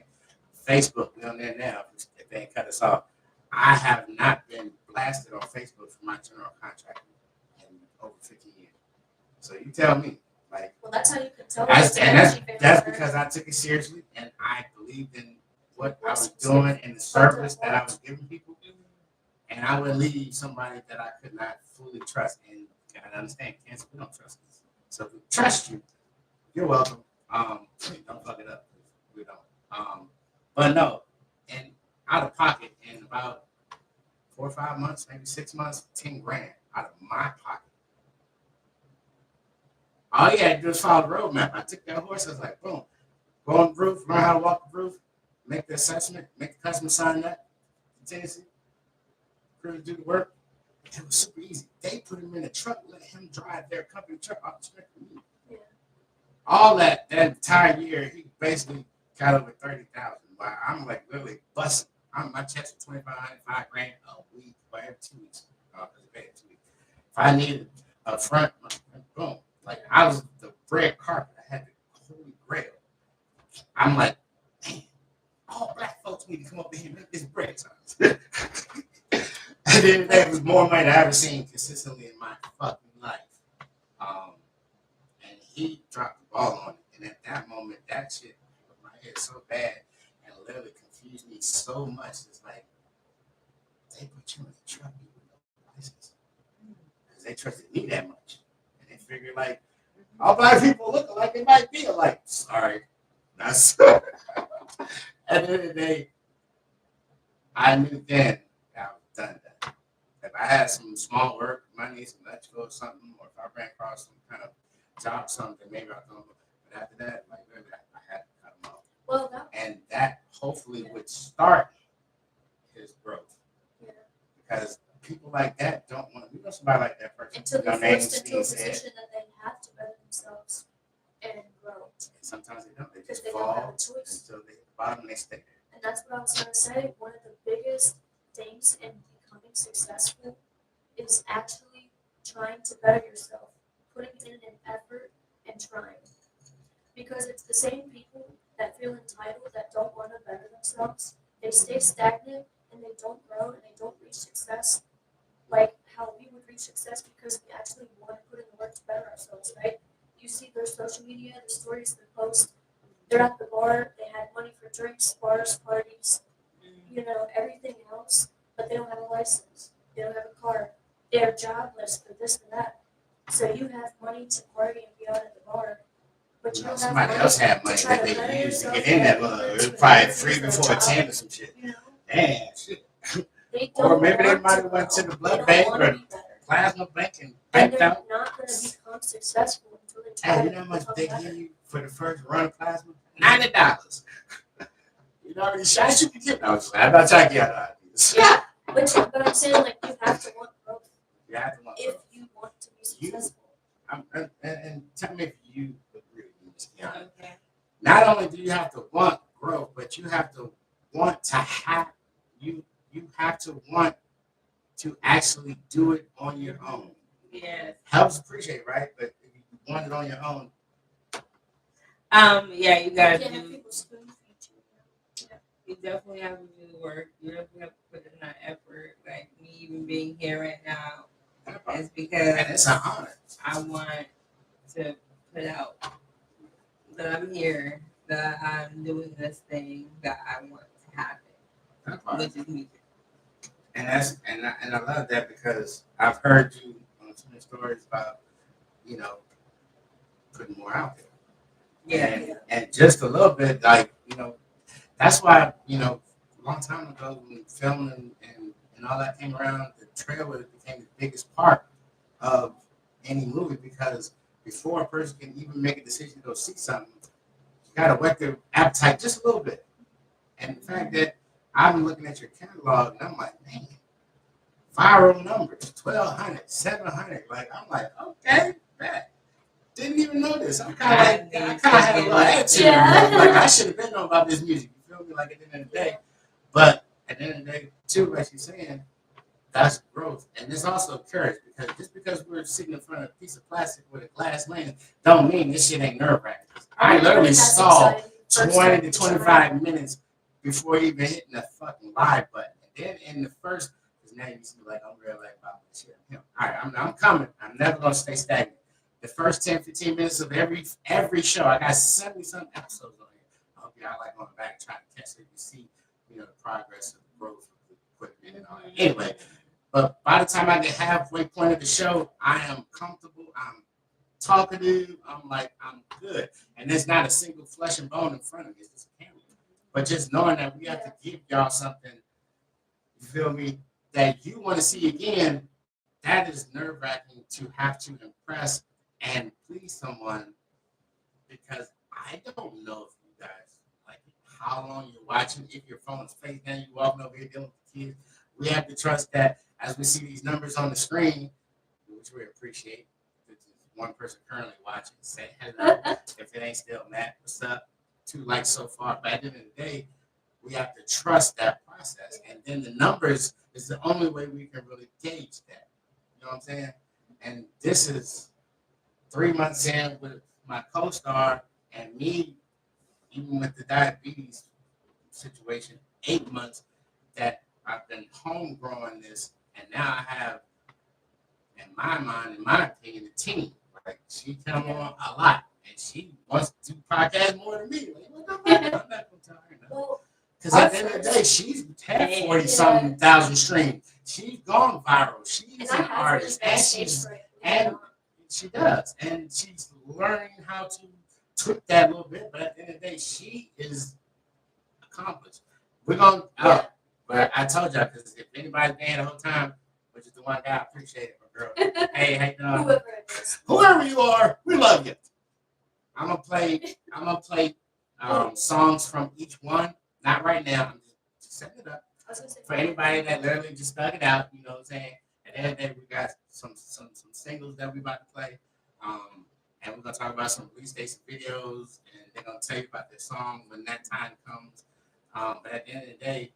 Facebook, we on there now. If they ain't cut us off, I have not been blasted on Facebook for my general contractor in over 50 years. So you tell me, like, Well, that's how you can tell. that's because I took it seriously and I believed in what I was doing and the service that I was giving people. And I would leave somebody that I could not fully trust. And I understand cancer, we don't trust this. So if we trust you, you're welcome. Don't fuck it up. We don't. But no, and out of pocket in about 4 or 5 months, maybe 6 months, 10 grand out of my pocket. All you had to do is follow the roadmap. I took that horse, I was like, boom, go on the roof, learn how to walk the roof, make the assessment, make the customer sign that, contingency, crew do the work. It was super easy. They put him in a truck, let him drive their company truck off the street for me. Yeah. All that entire year, he basically got over 30,000. But I'm like literally busting. My chest was 25, $5 a week, or every 2 weeks. Because it paid 2 weeks. If I needed a front, boom. Like I was the bread carpet. I had the holy grail. I'm like, man, all black folks need to come over here and make this bread signs. At the end of the day, it was more money than I ever seen consistently in my fucking life. And he dropped the ball on it. And at that moment, that shit put my head so bad and literally confused me so much. It's like, they put you in the truck with no license. Because they trusted me that much. And they figured, like, all black people look alike, they might be alike. Sorry. That's at the end of the day, I knew then that I was done that. If I had some small work, money, some electrical or something, or if I ran across some kind of job, something, maybe I thought, but after that, like, really, I had to cut them off. Well, no. And that hopefully would start his growth. Yeah. Because people like that don't want to, somebody like that person. Until they're forced into a position that they have to better themselves and grow. And sometimes they don't. They Because just they don't have fall a choice. until they hit the bottom and they stay there. And that's what I was going to say. One of the biggest things in becoming successful is actually trying to better yourself, putting in an effort and trying. Because it's the same people that feel entitled, that don't want to better themselves. They stay stagnant and they don't grow and they don't reach success like how we would reach success because we actually want to put in the work to better ourselves, right? You see their social media, the stories they post. They're at the bar, they had money for drinks, bars, parties, everything else, but they don't have a license. They don't have a car. They're jobless for this and that. So you have money to party and be out at the bar, but you don't have somebody money else had money to try that to they better used to yourself get in that and mother. It to was probably advance 3 your before job. 10 or some shit. Damn, shit. They Or don't maybe they want might to have went to grow. the They blood don't bank want to or be better. plasma bank and And banked they're out. not going to become successful until they try Hey, to you know how much become they better. give you for the first run of plasma? $90. You know how many shots you can get? No, I'm not trying to get out of ideas. Yeah, but I'm saying, like, you have to want growth You have to want if growth. you want to be successful. And tell me if you agree with me, Ms. Kiana. Okay. Not only do you have to want growth, but you have to want to have you have to want to actually do it on your own. Yes. Helps appreciate, right? But if you want it on your own, Yeah, you You gotta can't have do. people spoon feed you. You definitely have to do the work. You definitely have to put in that effort. Like me even being here right now is and because it's an honor. I want to put out that I'm here, that I'm doing this thing that I want to happen, That part. which is music. And I love that because I've heard you on some of the stories about putting more out there. Yeah. And just a little bit, like, that's why, a long time ago when filming and all that came around, the trailer became the biggest part of any movie because before a person can even make a decision to go see something, you got to whet their appetite just a little bit. And the fact that I'm looking at your catalog and I'm like, man, viral numbers, 1,200, 700. Like, I'm like, okay, bet. Didn't even know this. I kind of had a little attitude. Yeah. Like I should have been knowing about this music. You feel me? Like at the end of the day. But at the end of the day, too, like she's saying, that's growth. And there's also courage because just because we're sitting in front of a piece of plastic with a glass lens, don't mean this shit ain't nerve wracking. I literally Everybody has saw anxiety. 20 to 25 minutes before even hitting the fucking live button. And then in the first, because now you see like I'm real like about this shit. All right, I'm coming. I'm never gonna stay stagnant. The first 10, 15 minutes of every show, I got 70 something episodes on here. I hope y'all like going back and trying to catch it. You see, the progress of the growth of the equipment and all that. Anyway, but by the time I get halfway point of the show, I am comfortable. I'm talkative. I'm good. And there's not a single flesh and bone in front of me. It's just a camera. But just knowing that we have to give y'all something, you feel me, that you want to see again, that is nerve-wracking to have to impress and please someone, because I don't know if you guys like how long you're watching. If your phone's face down, you walking over here dealing with the kids. We have to trust that as we see these numbers on the screen, which we appreciate. This is one person currently watching. Say hello. If it ain't still Matt, what's up? 2 likes so far. But at the end of the day, we have to trust that process. And then the numbers is the only way we can really gauge that. You know what I'm saying? And this is 3 months in with my co-star and me, even with the diabetes situation, 8 months that I've been home growing this, and now I have, in my mind, in my opinion, a team. Like she come on a lot, and she wants to do podcasts more than me. Like, what the fuck? I'm not gonna tell her no. Because at the end of the day, she's had 40-something thousand streams. She's gone viral. She's an artist, and she does, and she's learning how to tweak that a little bit. But at the end of the day, she is accomplished. We're gonna. But I told y'all, because if anybody's paying the whole time, which is the one guy, I appreciate it, my girl. Hey, how you doing? Whoever you are, we love you. I'm gonna play songs from each one. Not right now. I'm just setting it up for anybody that literally just stuck it out. You know what I'm saying? At the end of the day, we got some singles that we about to play, and we're gonna talk about some release dates and videos, and they're gonna tell you about their song when that time comes. But at the end of the day,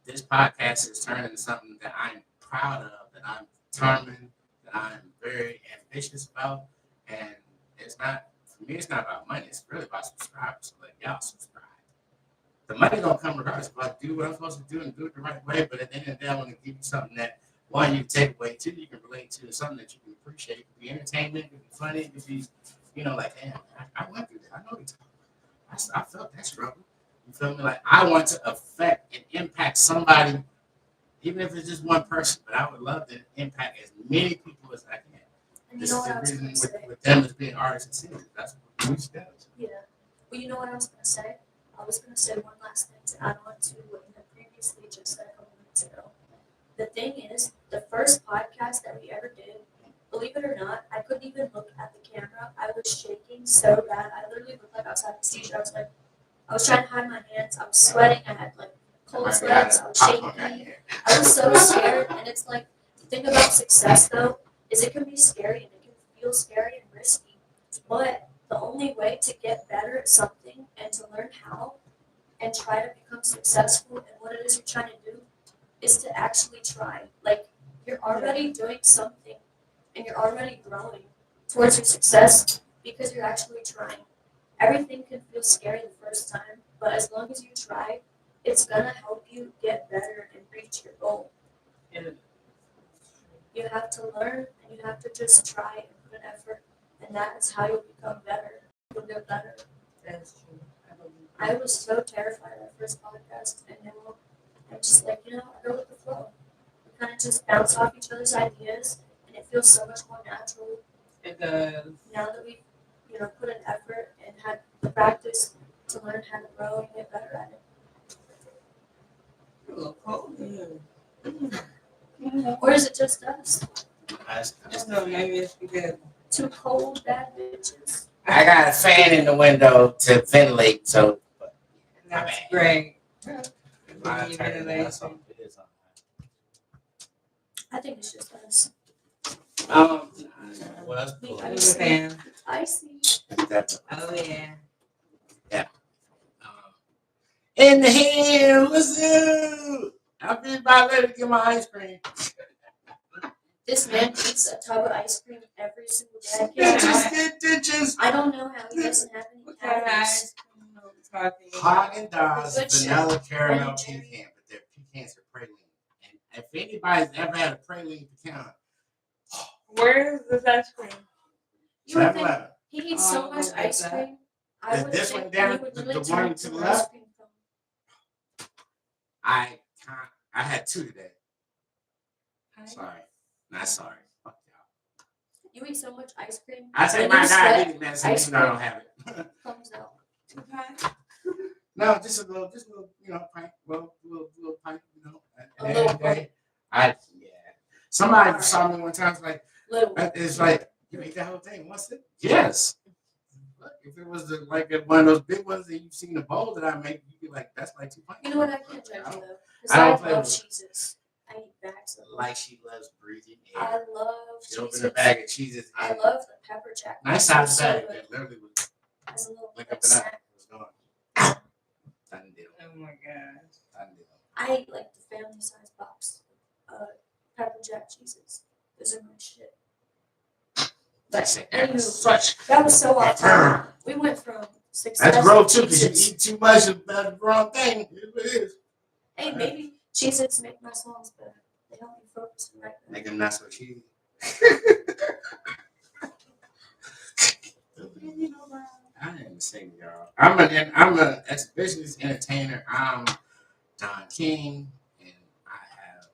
this podcast is turning into something that I'm proud of, that I'm determined, that I'm very ambitious about. And it's not, for me, it's not about money. It's really about subscribers. So like, y'all subscribe. The money don't come regardless. If I do what I'm supposed to do and do it the right way, but at the end of the day, I want to give you something that, one, you can take away, two, you can relate to, something that you can appreciate. It could be entertainment, it could be funny, it could be, like, damn, I went through that. I know what I felt that struggle. You feel me? Like, I want to affect and impact somebody, even if it's just one person, but I would love to impact as many people as I can. And This you know is what the I was reason going to say? with them as being artists and singers. That's what music does. Yeah. Well, you know what I was going to say? I was going to say one last thing to add on to what you had previously just said a couple minutes ago. The thing is, the first podcast that we ever did, believe it or not, I couldn't even look at the camera. I was shaking so bad. I literally looked like I was having a seizure. I was trying to hide my hands. I was sweating. I had like cold sweats. I was shaking. I was so scared. And it's like, the thing about success though, is it can be scary and it can feel scary and risky. But the only way to get better at something and to learn how and try to become successful in what it is you're trying to do is to actually try. Like, you're already doing something and you're already growing towards your success because you're actually trying. Everything can feel scary the first time, but as long as you try, it's gonna help you get better and reach your goal. You have to learn and you have to just try and put an effort, and that is how you'll become better. You'll get better. That's true. I was so terrified of that first podcast, and now I'm just like, I go with the flow. We kind of just bounce off each other's ideas, and it feels so much more natural. It does. Now that we've, put an effort and had the practice to learn how to grow and get better at it. A little cold. Or is it just us? I don't know, maybe it's because 2 cold, bad bitches. I got a fan in the window to ventilate, so. that's great. I You turn it ventilate. down, so it is on. I think it's just us. Well, that's cool. I I'm a fan. I see. Definitely. Oh yeah. In the hill, what's up? I'll be about ready to get my ice cream. This man eats a tub of ice cream every single day. Get ditches. I don't know how he doesn't have any What kind of calories. ice cream? talking Haagen Dazs Good shit. vanilla caramel Ben & Jerry's. pecan, but their pecans are praline. And if anybody's ever had a praline pecan, Where is this ice cream? You would 7-Eleven. think he eats so Oh, much look at ice that. cream. I Is would this think one down, he would the literally one turn to into the an left? ice cream cone. I had 2 today. Sorry. Not sorry. Fuck y'all. You eat so much ice cream. I take when my you sweat, diabetes medicine ice even though I cream don't have it. comes out. Okay. No, just a little, pint, little pint, A little day. Somebody saw me one time, like, Little. it's like, you ate that whole thing. What's it? Yes. If it was one of those big ones that you've seen the bowl that I make, you'd be like, that's like 2 pints. You know what? I can't judge you though, because I I, don't play love with it. cheeses. I eat bags of them. Like she loves breathing I air. love She opened cheeses. a bag of cheeses. I And love the pepper jack. nice It's size so bag. good. It literally was As a little like like, up and out. snack. It was gone. Done deal. Oh my gosh. Done deal. I eat like the family size box of pepper jack cheeses. Those are my shit. But anywho, Such. that was so off topic. We went from success. That's growth too, because Cheez-Its. you eat too much of the wrong thing. It is. Hey, maybe Cheez-Its make my songs better. They help me focus and write better. Make them not so cheesy. I am the same, y'all. I'm an exhibitionist entertainer. I'm Don King, and I have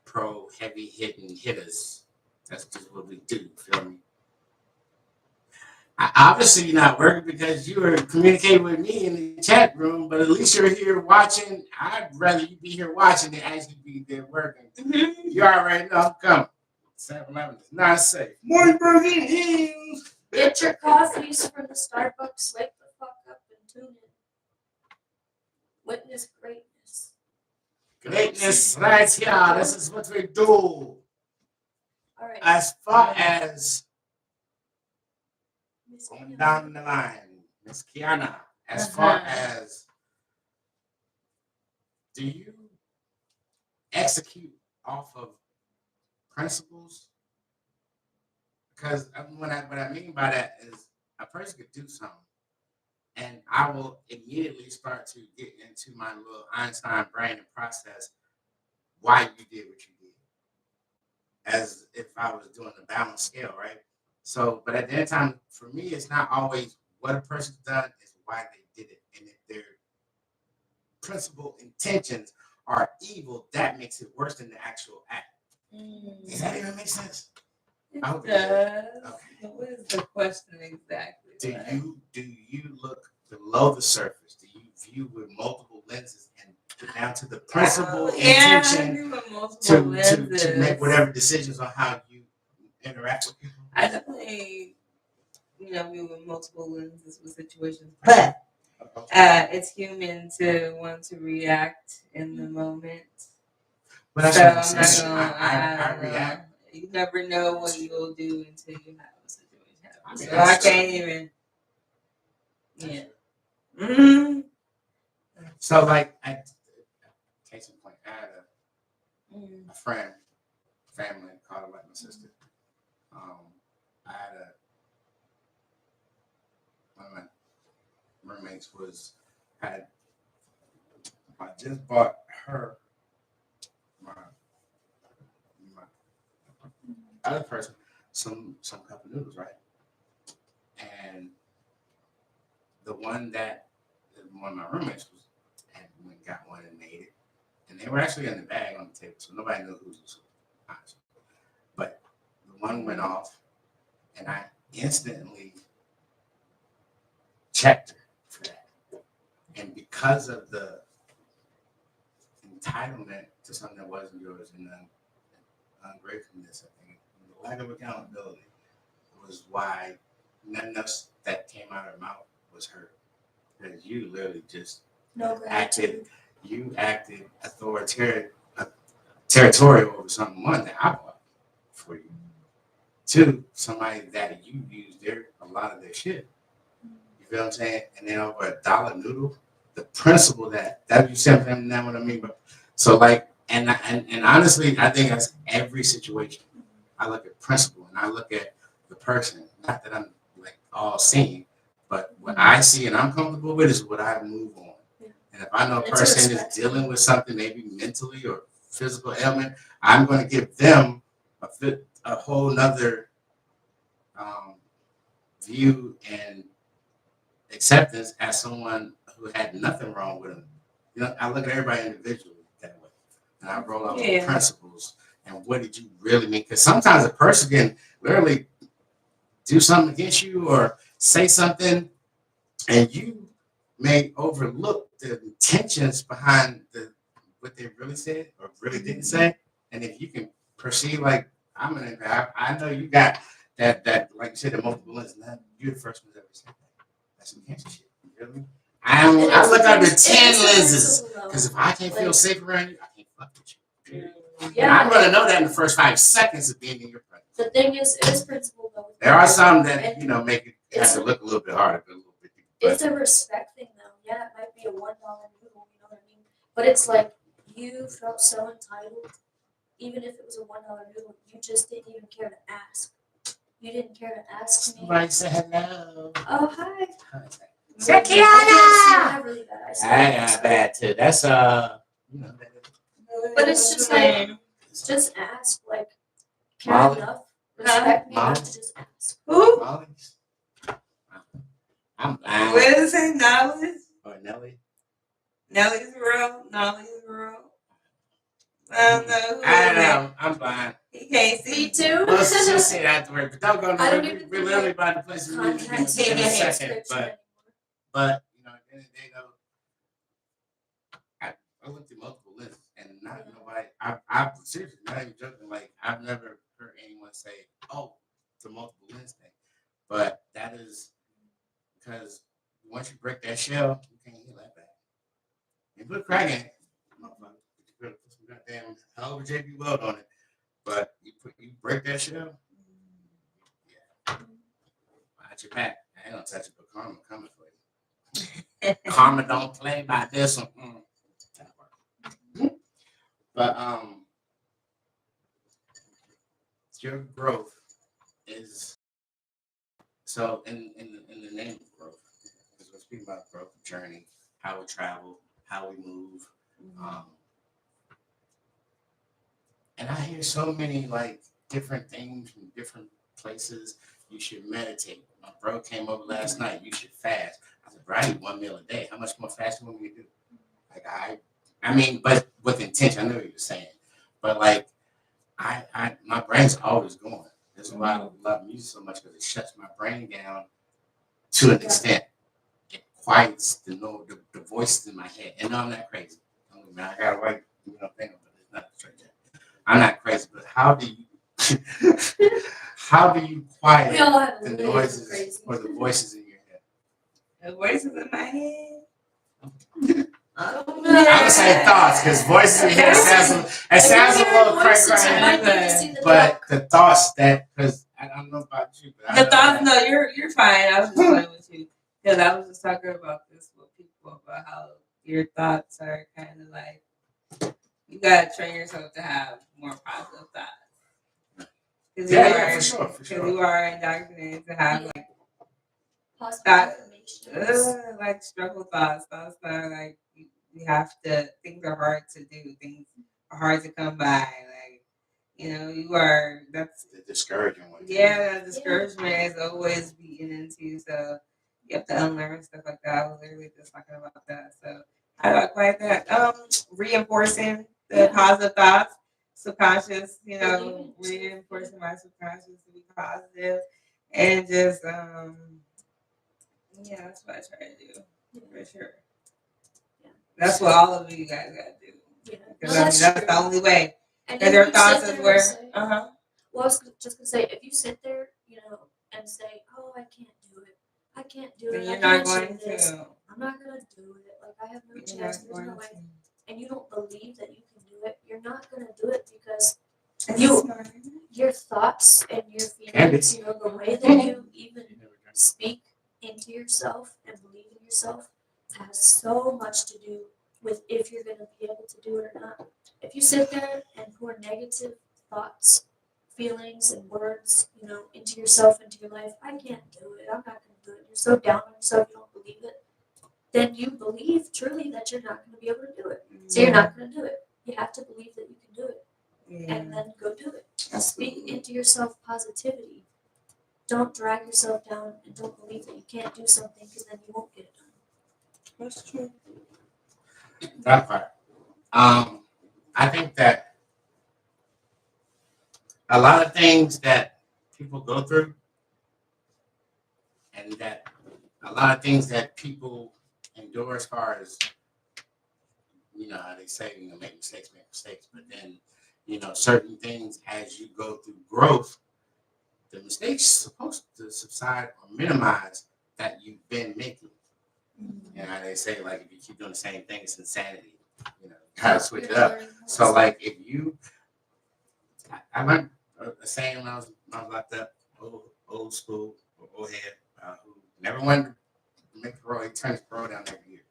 pro heavy hitting hitters. That's just what we do. Feel me? Obviously, you're not working because you were communicating with me in the chat room, but at least you're here watching. I'd rather you be here watching than actually be there working. You already know I'm coming. 7-Eleven is not safe. Morning Burger Hills. Get your coffees from the Starbucks. Wake the fuck up and tune in. Witness greatness. Greatness, right here. This is what we do. All right. As far as Miss going Anna. down the line, Miss Kiana, as far as do you execute off of principles? Because what I mean by that is a person could do something, and I will immediately start to get into my little Einstein brain and process why you did what you did, as if I was doing a balanced scale, right? So, but at the end of the time, for me, it's not always what a person's done, it's why they did it. And if their principal intentions are evil, that makes it worse than the actual act. Does that even make sense? It I hope it does. does. Okay. What is the question exactly? Do you look below the surface? Do you view with multiple lenses and get down to the principal intention to make whatever decisions on how you interact with people? I definitely, view with multiple lenses with situations, but it's human to want to react in the moment. But So that's I'm what I'm saying. not I gonna. react. You never know what you'll do until you have a situation happen. I mean, So I that's can't even. Yeah. Mm-hmm. So, like, case in point, I had a friend, family, called her like my sister. I had one of my roommates I just bought her, my other person, some cup of noodles, right? And one of my roommates had went and got one and made it. And they were actually in the bag on the table, so nobody knew whose was who. But the one went off, and I instantly checked her for that. And because of the entitlement to something that wasn't yours and the ungratefulness, I think, and the lack of accountability was why nothing else that came out of her mouth was hurt. Because you literally just acted territorial over something, one, that I bought for you. Two, somebody that you used a lot of their shit. You feel what I'm saying? And then over $1 noodle, the principle that you said, that's what I mean. But so like, and honestly, I think that's every situation. I look at principle and I look at the person. Not that I'm like all seeing, but What I see and I'm comfortable with is what I move on. Yeah. And if I know a And it's person is respect. dealing with something, maybe mentally or physical ailment, I'm going to give them a whole nother view and acceptance as someone who had nothing wrong with them. You know, I look at everybody individually that way, and I roll out the principles and what did you really mean? Because sometimes a person can literally do something against you or say something, and you may overlook the intentions behind what they really said or really didn't say. And if you can perceive, like, I know you got that like you said, the multiple lenses. You're the first one to ever say that. That's some cancer shit. You feel me? I look under 10 lenses because if I can't feel safe around you, I can't fuck with you. Period. Yeah, and I'm gonna know that in the first 5 seconds of being in your presence. The thing is, it is principle though. There are some that make it have to look a little bit harder, a little bit deeper. It's a respect thing though. Yeah, it might be a $1 noodle, you know what I mean? But it's like you felt so entitled, even if it was a $1 noodle, you just didn't even care to ask. You didn't care to ask me. Somebody say hello. Oh hi. Say Kiana. I have really bad. I got bad too. That's you know. But it's just like, just ask, like, care Molly. enough, respect me Molly. enough to just ask. Who? Molly's. I'm blind. What is it? Knowledge? Or Nelly. Nelly's real. Nolly's real. I don't know. I don't know. I'm blind. He can't see. Me too. Well, let's just say that word. But don't go I don't nowhere. even We're think literally about to play some music in a second. But you know, at the end of the day, though, I looked at multiple lenses, and not nobody. I seriously, not even joking. Like, I've never heard anyone say, "Oh, it's a multiple lens thing," but that is because once you break that shell, you can't heal that back. You put a crack in it, motherfucker. You put some goddamn hell of a JB weld on it, but you break that shell, yeah, watch your back. I ain't gonna touch it, but karma coming for you. Karma don't play by this one. But your growth is so in the name of growth, because we're speaking about growth journey, how we travel, how we move. And I hear so many like different things from different places. You should meditate. My bro came over last night. You should fast. I said, bro, I eat 1 meal a day. How much more fasting want me to do? Like I mean, but with intention. I know what you're saying, but like my brain's always going. That's why I love music so much, because it shuts my brain down to an extent. It quiets the voices in my head. And no, I'm not crazy. I got a right, thing, but it's not straight yet. I'm not crazy, but how do you quiet the noises or the voices in your head? The voices in my head. I don't know. I would say thoughts, because voices in your head sounds a little cray-cray. But the thoughts because I don't know about you, but The thoughts, no, you're fine. I was just playing with you because I was just talking about this with people about how your thoughts are kind of like, you gotta train yourself to have more positive thoughts. For sure. Because you are indoctrinated to have like like struggle thoughts that are like you have to. Things are hard to do. Things are hard to come by. Like, you are. That's the discouraging one. Yeah, that discouragement is always beaten into you. So you have to unlearn stuff like that. I was literally just talking about that. So how do I quiet that? Reinforcing the positive thoughts, subconscious. Reinforcing my subconscious to be positive, and just yeah, that's what I try to do for sure. Yeah. That's what all of you guys gotta do. Yeah, because that's the only way. Because your thoughts is where. Well, I was just gonna say, if you sit there, and say, "Oh, I can't do it. I can't do it. You're not going to. I'm not gonna do it. Like, I have no chance. There's no way." And you don't believe that you can do it. You're not gonna do it because your thoughts and your feelings, the way that you even speak into yourself and believe in yourself has so much to do with if you're going to be able to do it or not. If you sit there and pour negative thoughts, feelings, and words, into yourself, into your life, I can't do it. I'm not going to do it. You're so down on yourself, you don't then you believe truly that you're not going to be able to do it. So you're not going to do it. You have to believe that you can do it, and then go do it. Speak into yourself positivity. Don't drag yourself down, and don't believe that you can't do something, because then you won't get it done. That's true. That part. I think that a lot of things that people go through, and that a lot of things that people endure, as far as, how they say, make mistakes, but then, certain things, as you go through growth, the mistakes supposed to subside or minimize that you've been making. How they say, like, if you keep doing the same thing, it's insanity. Gotta switch it up. So, like, if you, I learned a saying when I was like that old school old head, who never wanted to make parole. He turns parole down every year.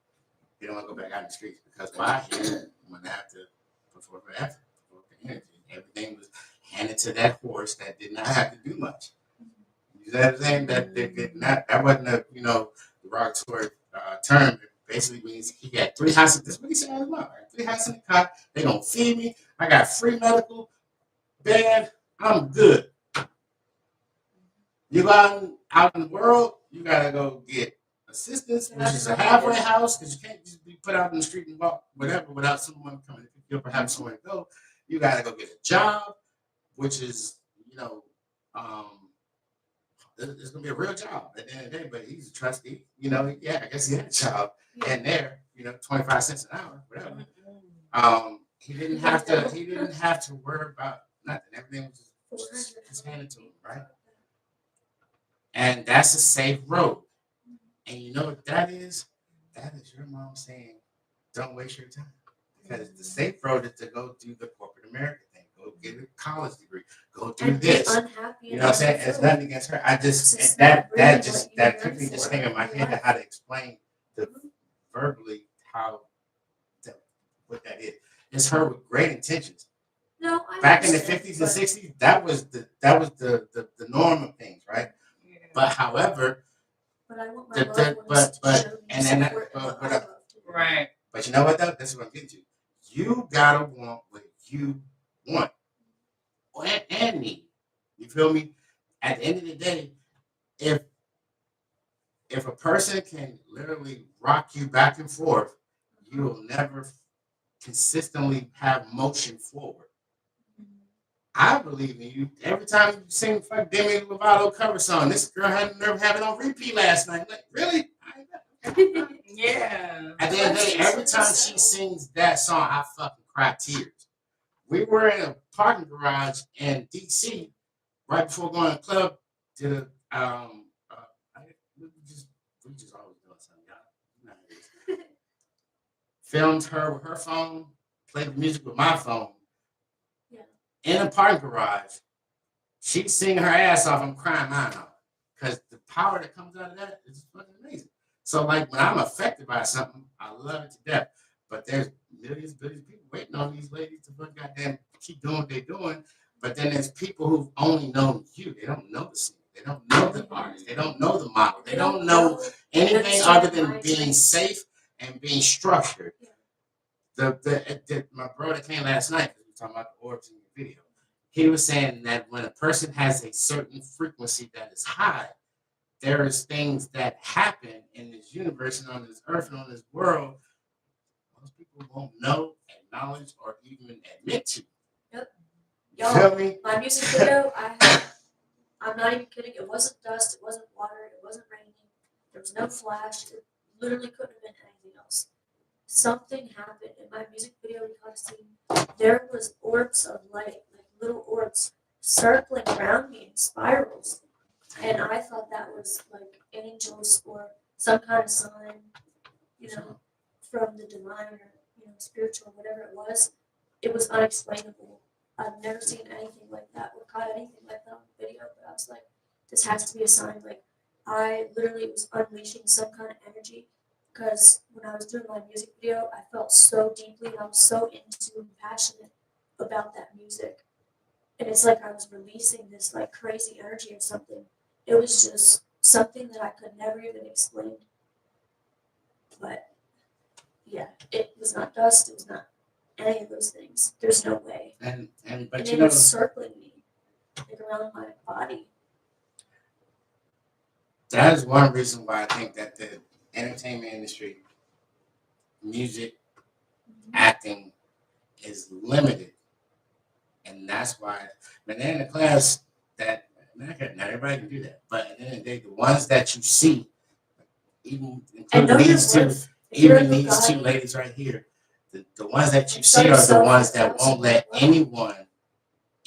He don't want to go back out in the streets, because why? He didn't want to have to put forth the effort, put forth the energy. Everything was handed to that horse that did not have to do much. You know what I'm saying? That wasn't a derogatory term. It basically means he got 3 houses. This is what he said all about. 3 houses in the car. They gonna feed me. I got free medical. Bad. I'm good. You out in the world, you gotta go get assistance, which is a halfway house, because you can't just be put out in the street and walk whatever without someone coming to pick you up or having somewhere to go. You gotta go get a job, which is, it's gonna be a real job at the end of the day. But he's a trustee, yeah, I guess he had a job in there, 25 cents an hour, whatever. He didn't have to worry about nothing. Everything was just handed to him, right? And that's a safe road. And you know what that is? That is your mom saying, don't waste your time. Because the safe road is to go do the corporate America thing. Go get a college degree. Go do this. Unhappy, you know what I'm saying? It's nothing against her. I just, that quickly just came in my head to how to explain verbally what that is. It's her with great intentions. No, back in the 50s and 60s, that was the norm of things, right? Yeah. But however, but I want my loved ones to show me support and what I love to do. Right. But you know what though? That's what I'm getting to. You gotta want what you want and need. You feel me? At the end of the day, if a person can literally rock you back and forth, you will never consistently have motion forward. I believe in you. Every time you sing fuck Demi Lovato cover song, this girl had the nerve having it on repeat last night. Like, really? Yeah. At the end of the day, every time she sings that song, I fucking cry tears. We were in a parking garage in DC right before going to the club. Did a we just always doing something, y'all. Filmed her with her phone, played the music with my phone. Yeah. In a parking garage, she's singing her ass off. I'm crying mine off because the power that comes out of that is fucking amazing. So, like, when I'm affected by something, I love it to death. But there's billions of people waiting on these ladies to fucking goddamn keep doing what they're doing. But then there's people who've only known you. They don't know the singer. They don't know the artist. They don't know the model. They don't know anything other than being safe and being structured. My brother came last night because we were talking about the orbs in the video. He was saying that when a person has a certain frequency that is high, there is things that happen in this universe and on this earth and on this world most people won't know, acknowledge, or even admit to. Yep. You feel me? My music video, I'm not even kidding. It wasn't dust. It wasn't water. It wasn't raining. There was no flash. It literally couldn't have been anything else. Something happened in my music video. You gotta see. There was orbs of light, like little orbs, circling around me in spirals, and I thought that was like angels or some kind of sign, from the divine or spiritual, whatever it was. It was unexplainable. I've never seen anything like that or caught anything like that on video, but I was like, this has to be a sign. Like, I literally was unleashing some kind of energy because when I was doing my music video, I felt so deeply and I was so into and passionate about that music. And it's like I was releasing this like crazy energy or something. It was just something that I could never even explain. But yeah, it was not dust. It was not any of those things. There's no way. And And but it you know, was circling me, like around my body. that is one reason why I think that the entertainment industry, music, acting is limited. And that's why, but then in the class that, not everybody can do that. But at the end of the day, the ones that you see, even And know including your these two, worth. If you're a even these two Bugatti, ladies right here, the ones that you like, see are the yourself ones with that won't absolute let love.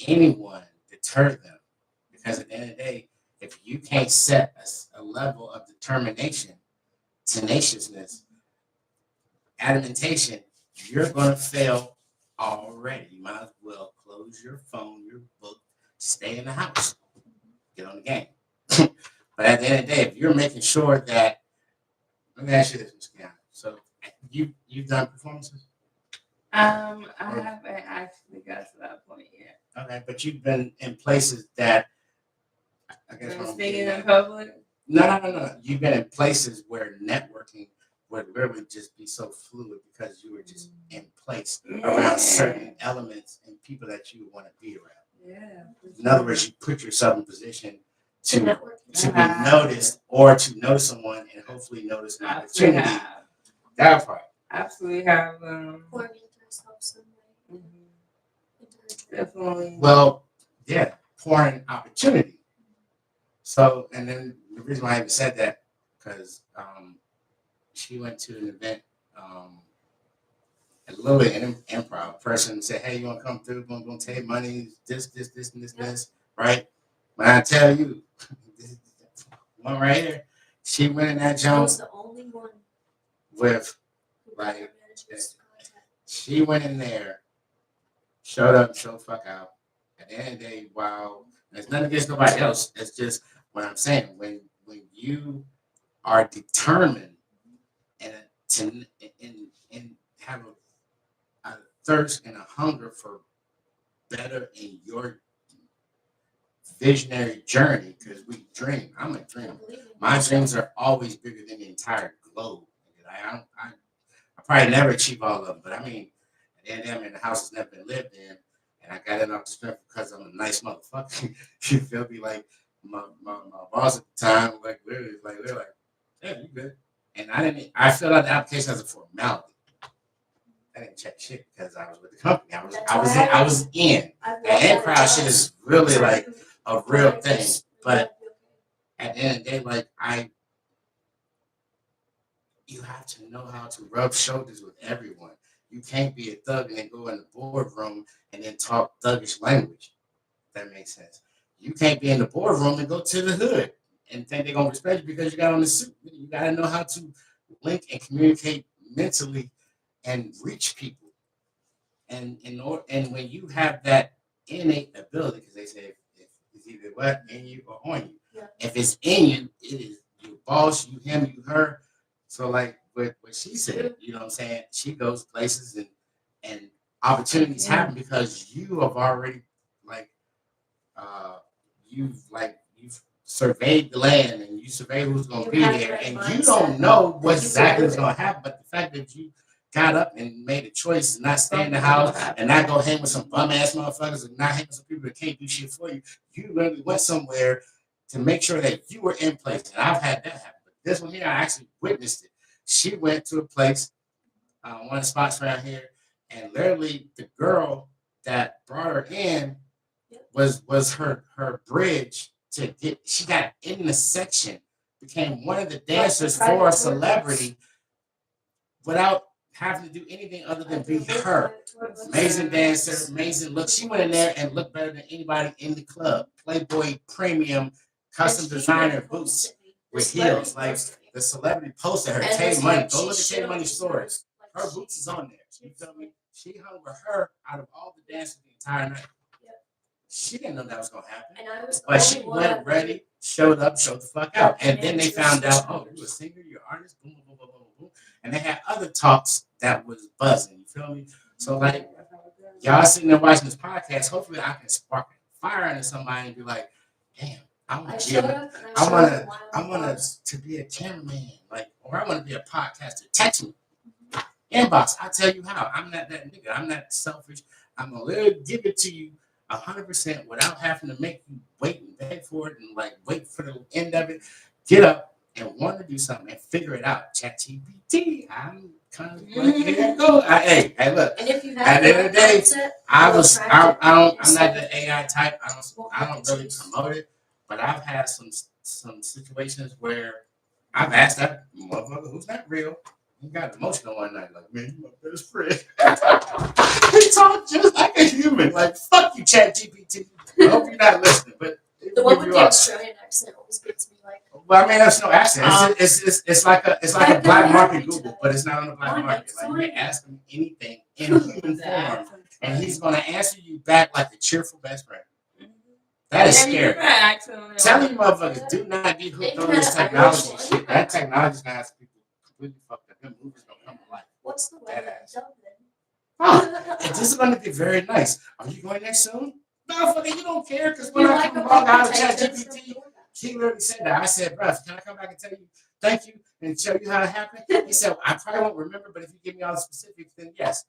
anyone deter them. Because at the end of the day, if you can't set a level of determination, tenaciousness, adamantation, you're going to fail already. You might as well close your phone, your book, stay in the house, get on the game. But at the end of the day, if you're making sure that, let me ask you this, Ms. Kiana. So you've done performances? I haven't actually got to that point yet. Okay, but you've been in places that I guess I'm what I'm speaking getting in at. public. No. You've been in places where networking would really just be so fluid because you were just in place around certain elements and people that you want to be around. Yeah. In other words, you put yourself in position to networking. be noticed or to know someone and hopefully notice an Absolutely opportunity. have. That part. Absolutely have. Pouring into herself some way. Into her dream. Definitely. Well, yeah, pouring opportunity. So, and then the reason why I even said that, because she went to an event, a little bit in improv. Person said, "Hey, you want to come through? We're going to take money, this, right?" When I tell you, this one right here, she went in that I was jump the only one with, who like, got her manager's contact. she went in there, showed up, showed the fuck out. At the end of the day, wow, there's nothing against nobody else. It's just what I'm saying. When you are determined and to and have a thirst and a hunger for better in your visionary journey, because we dream. I'm a dreamer. My dreams are always bigger than the entire globe. I probably never achieve all of them, but I mean, at the end of the day, I'm in the house that's never been lived in, and I got it off the strength because I'm a nice motherfucker. You feel me? Like my boss at the time, like literally, they're like, "Yeah, you good." And I filled out the application as a formality. I didn't check shit because I was with the company. I was in. The in crowd shit is really like a real thing. But at the end of the day, like you have to know how to rub shoulders with everyone. You can't be a thug and then go in the boardroom and then talk thuggish language. If that makes sense. You can't be in the boardroom and go to the hood and think they're gonna respect you because you got on the suit. You gotta know how to link and communicate mentally and reach people. And when you have that innate ability, because they say if it's either what in you or on you. Yeah. If it's in you, it is your boss, you him, you her. So like what she said, you know what I'm saying? She goes places and opportunities happen because you have already like you've surveyed the land and you survey who's going to be there, and you don't know what exactly is going to happen. But the fact that you got up and made a choice to not stay in the house and not go hang with some bum ass motherfuckers and not hang with some people that can't do shit for you, you really went somewhere to make sure that you were in place. And I've had that happen. But this one here, I actually witnessed it. She went to a place, one of the spots around here, and literally the girl that brought her in was her bridge to get. She got in the section, became one of the dancers for a celebrity without having to do anything other than be her. Amazing dancer, amazing look. She went in there and looked better than anybody in the club. Playboy premium custom designer boots with heels. Like the celebrity posted her. Tay Money. Go look at Tay Money's stories. Her boots is on there. You feel me? She hung with her out of all the dancers the entire night. She didn't know that was gonna happen. But she went ready, showed up, showed the fuck out. And then they found out, oh, you're a singer, you're an artist, boom, boom, boom, boom, boom, boom. And they had other talks that was buzzing. You feel me? So like y'all sitting there watching this podcast, hopefully I can spark fire into somebody and be like, damn, I want to be to be a cameraman, like, or I want to be a podcaster, text me. Inbox. I'll tell you how. I'm not that nigga. I'm not selfish. I'm gonna give it to you 100% without having to make you wait and beg for it and like wait for the end of it. Get up and want to do something and figure it out. ChatGPT. I'm kind of like, here I go. Hey, look. And if you have At the end of the day, I'm not not the AI type. I don't really promote it, but I've had some situations where I've asked that motherfucker who's not real. He got emotional one night, like, man, you my best friend. He talked just like a human. Like, fuck you, ChatGPT. I hope you're not listening, but the one with the Australian accent always gets me like. Well, I mean, that's no accent. It's like a black market Google, but it's not on the black market. Like, you can ask him anything in human form, and he's gonna answer you back like a cheerful best friend. That is scary. Tell you motherfuckers, do not get hooked on this technology shit. That technology's gonna have some people completely fucked up. Them movies don't come to life. What's the weather in Dublin? Oh, this is going to be very nice. Are you going next soon? No, fucker, you don't care because when I come log out of ChatGPT, he literally said that. I said, bruh, can I come back and tell you thank you and show you how it happened? He said, I probably won't remember, but if you give me all the specifics, then yes.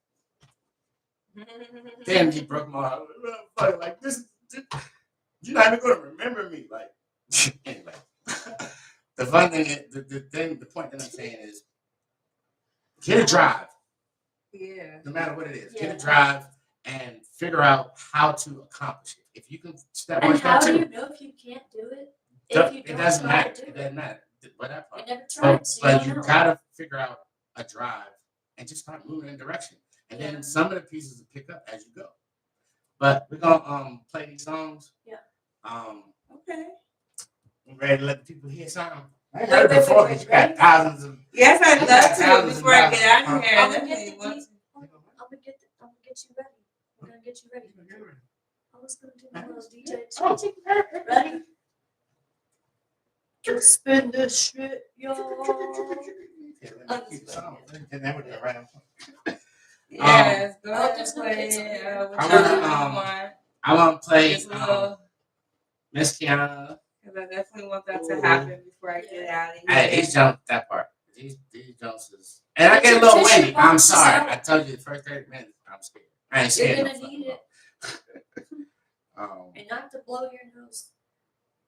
Damn, he broke my heart. Like, you're not even going to remember me. Like, anyway. The fun thing is, the point that I'm saying is, get a drive. Yeah. No matter what it is, get a drive and figure out how to accomplish it. If you can step and one how step do two, you know if you can't do it? it doesn't matter. It doesn't matter. But that part. I never tried, so but you you gotta figure out a drive and just start moving in a direction. And then some of the pieces will pick up as you go. But we're gonna play these songs. Yeah. Okay. I'm ready to let the people hear something. I heard it before because you got thousands of. Yes, I'd love to before I get out of here. I'm gonna get you ready. I'm gonna get you ready. I was gonna do one of those DJs. Ready? Just spin this shit, y'all. Yes, go ahead and play. I want to play Miss Kiana. Because I definitely want that to happen before I get out of here. Hey, he's jumped that part. These jumps is. And I get a little windy. I'm sorry. I told you the first 30 minutes, I'm scared. I ain't scared. You're gonna need it. And not to blow your nose.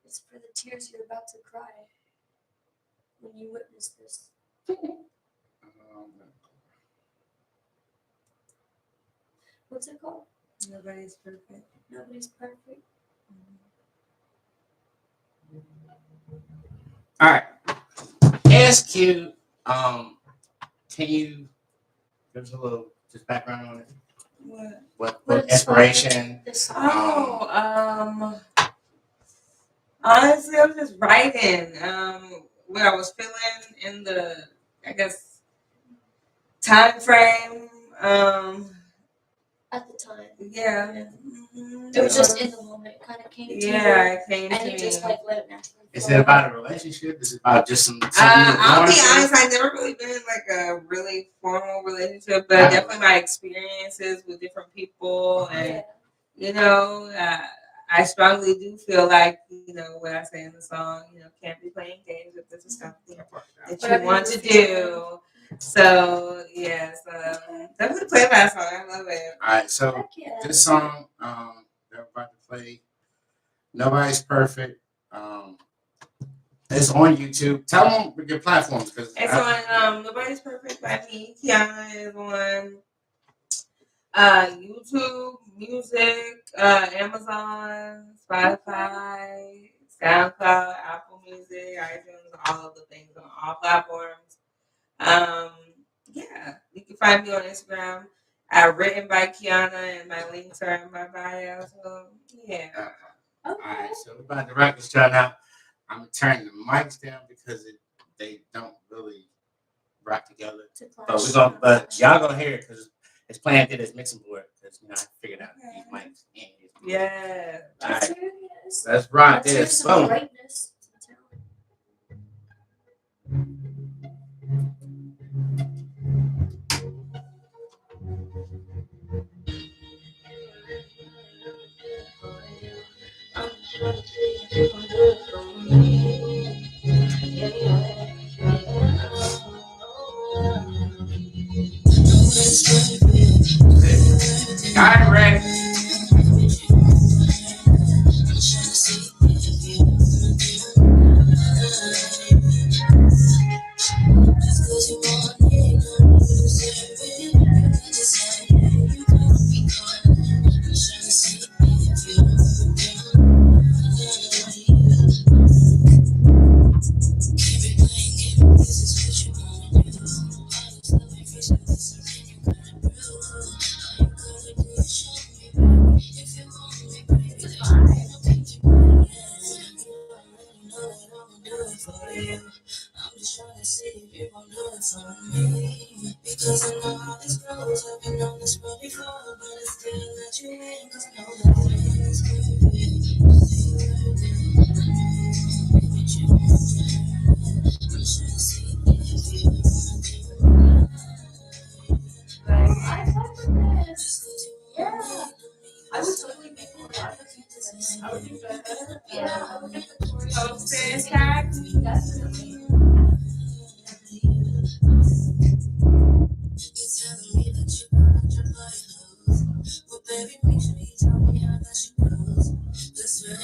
It's for the tears you're about to cry when you witness this. What's it called? Nobody's perfect. Nobody's perfect. All right. SQ. Can you give us a little just background on it? What inspiration? Honestly, I was just writing what I was feeling in the, I guess, time frame. At the time. Yeah. It was just in the moment. It kind of came to you. Yeah, it came and to you me. just like let it naturally. Is it about a relationship? Is it about just some? I'll be honest. I've never really been in like a really formal relationship, but definitely my experiences with different people, and I strongly do feel like what I say in the song. Can't be playing games if this is something that you want to do. So yes, definitely play that song. I love it. All right, so this song that we're about to play, Nobody's Perfect. It's on YouTube. Tell them your platforms because it's on Nobody's Perfect by me. Kiana is on YouTube, music, Amazon, Spotify, SoundCloud, Apple Music, iTunes, all of the things on all platforms. You can find me on Instagram at Written by Kiana, and my links are in my bio. So yeah. All right, so we're about to wrap this show now. I'm gonna turn the mics down because they don't really rock together. But y'all gonna hear it because it's playing through this mixing board because I figured out these mics. Yeah. All right, let's rock this. Boom. I fuck with this. Yeah. I would totally make more podcasts. I would do that. Yeah, I would make the chorus. Post it, tag. Definitely.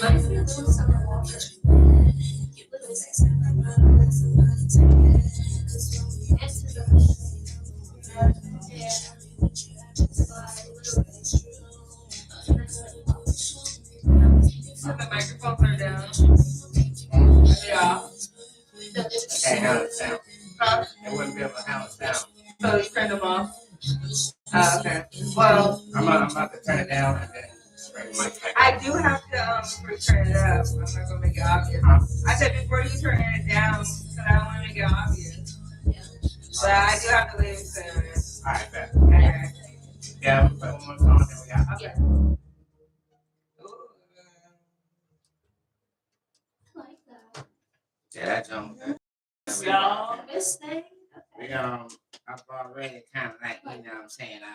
Reminds me a little Summer Walker. Little thing. Answer the yeah. So the microphones are down. Yeah. Can't handle the sound. Huh? It wouldn't be able to handle the sound. So you turned them off? Okay. Well, I'm about to turn it down and then bring the mic back. I do have to before you turn it up. I'm not gonna make it obvious. I said before you turn it down, because I don't want to make it obvious. But I do have to leave it there. All right, back. Okay. Yeah, we'll put one more song, then we got. Yeah. Ooh. I like that. Yeah, that jump. Y'all. This thing. We I've already kind of like, you know what I'm saying, I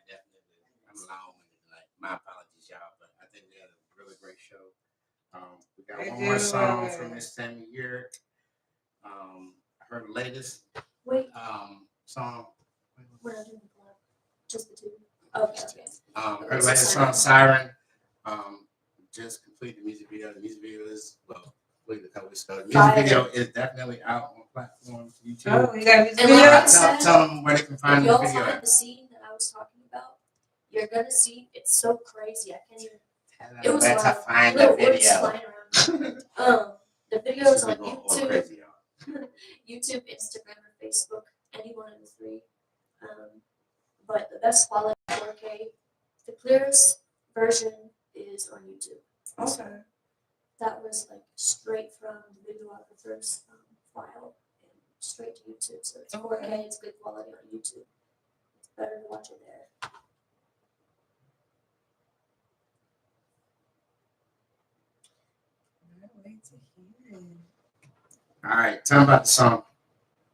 definitely, I'm long-winded, like, my apologies, y'all, but I think we had a really great show. We got one more song from Miss Sammy Year. Her latest Wait, song. we're not doing the collab. Just the two. Okay. Her latest song, Siren. Just completed the music video. The music video is, well, completed a couple weeks ago. The music video is definitely out on platforms, YouTube. Oh, you got this And video? like I said, Tell them where they can find if the y'all video find at. the scene that I was talking about, you're gonna see it's so crazy. I can't even. It was Where to like find the little words video. flying around. The video is on YouTube, Crazy, y'all. YouTube, Instagram, or Facebook. Any one of the three. But the best quality 4K. The clearest version is on YouTube. Okay. That was like straight from the videographer's file and straight to YouTube. So it's 4K, it's good quality on YouTube. It's better to watch it there. Wait to hear it. All right, tell them about the song.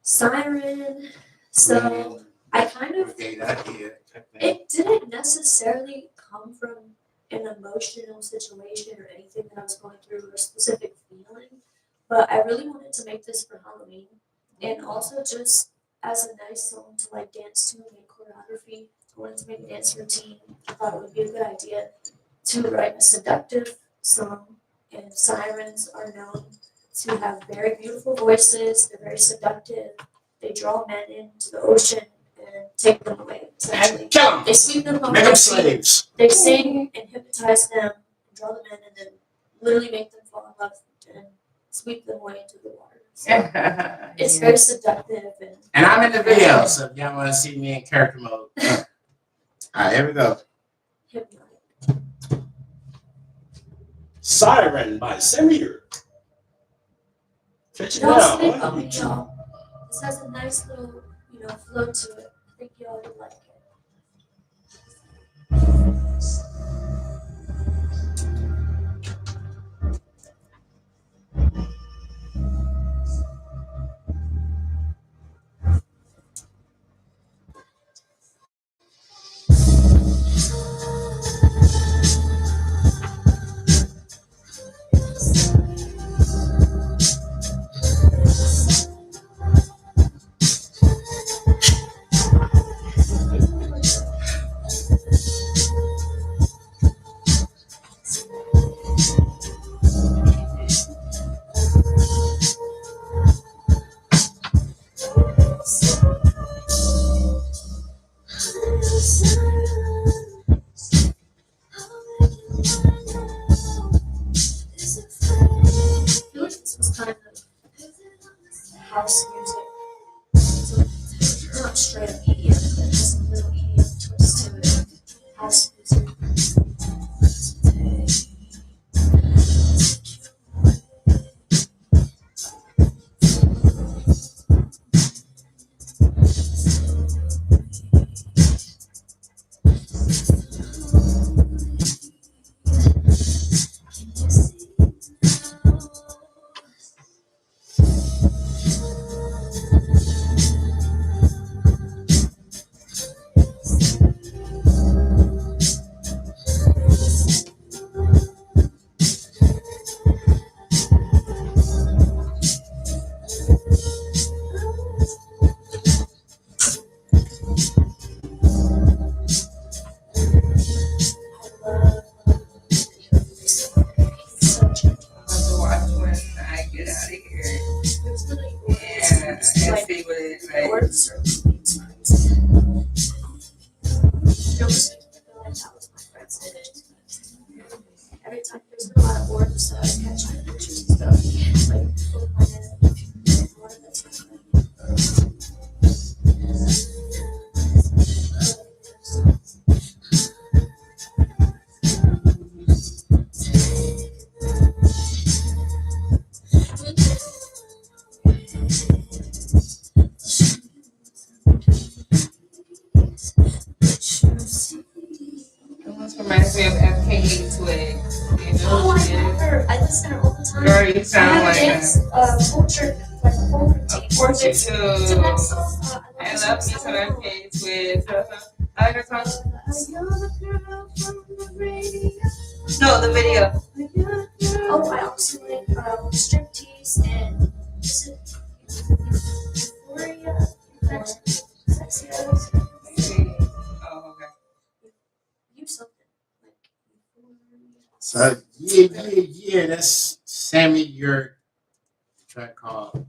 Siren. So I kind of, Okay, that idea. it didn't necessarily come from an emotional situation or anything that I was going through or a specific feeling, but I really wanted to make this for Halloween and also just as a nice song to like dance to and make choreography. I wanted to make a dance routine. I thought it would be a good idea to write a seductive song, and sirens are known to have very beautiful voices. They're very seductive. They draw men into the ocean and take them away. Essentially, And kill them. they sweep them off Make their them feet. slaves. They sing and hypnotize them, and draw them in, and then literally make them fall in love and sweep them away into the water. So it's very seductive And I'm in the video, so if y'all want to see me in character mode. All right, here we go. hypnotic. Siren by Samir. Catch it Y'all now sleep on on me, YouTube. y'all. This has a nice little, flow to it. I think y'all would like it. I feel like this was kind of house music. So not straight up EDM, but just a little EDM twist to it. House music. Facebook my head. One of that's Almost reminds me of FKA Twigs. You know oh, what I it love is? her. I listen to her all the time. Girl, you I sound have a like dance culture, like a folk routine. Of course you It's the do. next song. I love me some FKA Twigs. I like her song. No, the video. Oh, I also like striptease and is it Euphoria? Sexy Girls? Oh, okay. You something like So yeah. That's Sammy. Your track called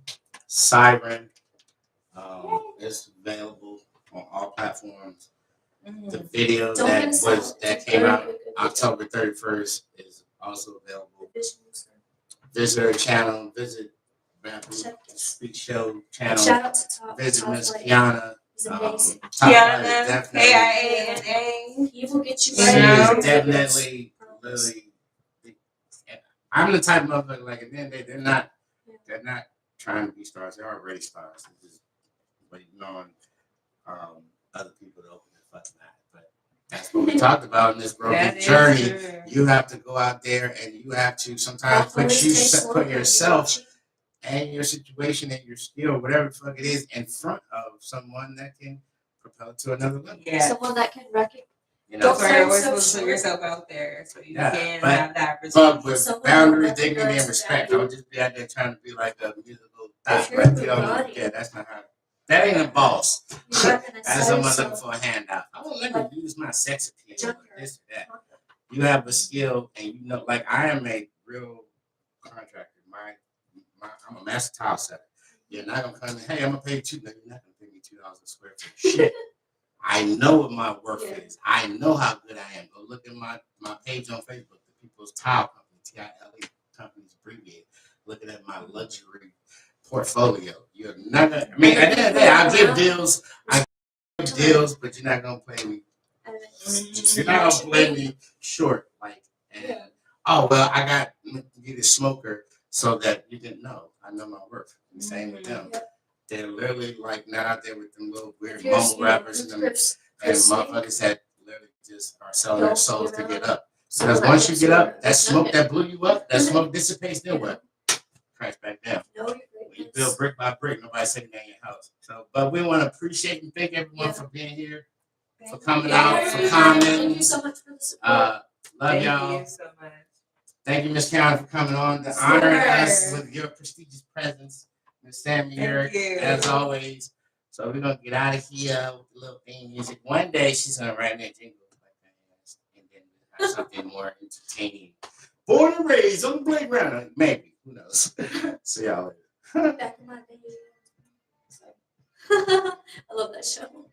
Siren. It's available on all platforms. The video Don't that miss was out. that It's a came very out good video. October 31st is also available. Visuals. Visit her channel. Visit Rap Check it. Speak Show And channel. shout out to Top. Visit Top Miss Light. Kiana. He's amazing. Top Light is Kiana, definitely. KIANA. He will get you She right. Yeah. is Very definitely good. really. I'm the type of motherfucker like at the end of the day, they're not trying to be stars. They're already stars. They're just waiting on other people to open their fucking eyes. But that's what we talked about in this broken That is journey. true. You have to go out there and you have to sometimes put yourself and your situation and your skill, whatever the fuck it is, in front of someone that can propel to another level. Yeah. Someone that can recognize. You know, That's why you're always so supposed to put short. yourself out there so you Yeah, can but- have that but result. with Someone boundary, that dignity, and recognizes respect. that. Don't just be out there trying to be like a musical thot. If you're Right? the You don't- body. Yeah, that's not how. That ain't a boss. You That's recognize someone yourself. looking for a handout. I don't let Like- me use my sex appeal or Junker. this or that. You have a skill, and you know, like I am a real contractor. I'm a master tile setter. You're not gonna come in. Hey, I'm gonna pay you $2. No, you're not gonna pay me $2 a square foot. Shit. I know what my worth Yeah. is. I know how good I am. Go look at my page on Facebook, the People's Tile Company, TILE companies abbreviated. Looking at my luxury portfolio. You're not gonna, I mean, at the end of the day, I'll give deals, but you're not gonna play me. And it's just You're not gonna play me short, like, and Yeah. oh well, I got to get a smoker so that you didn't know. I know my worth. And same with them. Yep. They're literally like not out there with them little weird If you're mumble rappers and Snake, motherfuckers that literally just are selling Yo, their souls to you get know, up. Because once you get up, that smoke that blew you up, that smoke dissipates. Then what? Crash back down. know your When you greatness. build brick by brick, nobody's sitting in your house. So, but we want to appreciate and thank everyone Yeah. for being here, for Thank coming you. out, for Thank you commenting. so much for the support. Love Thank y'all. you so much. Thank you, Miss Kiana, for coming on, Sure. honoring us with your prestigious presence. Miss Sammy here, Thank you. as always. So we're gonna get out of here with the little theme music. One day she's gonna write that jingle like that, and then have something more entertaining. Born and raised on the playground, maybe. Who knows? See y'all later. Back in my day. I love that show.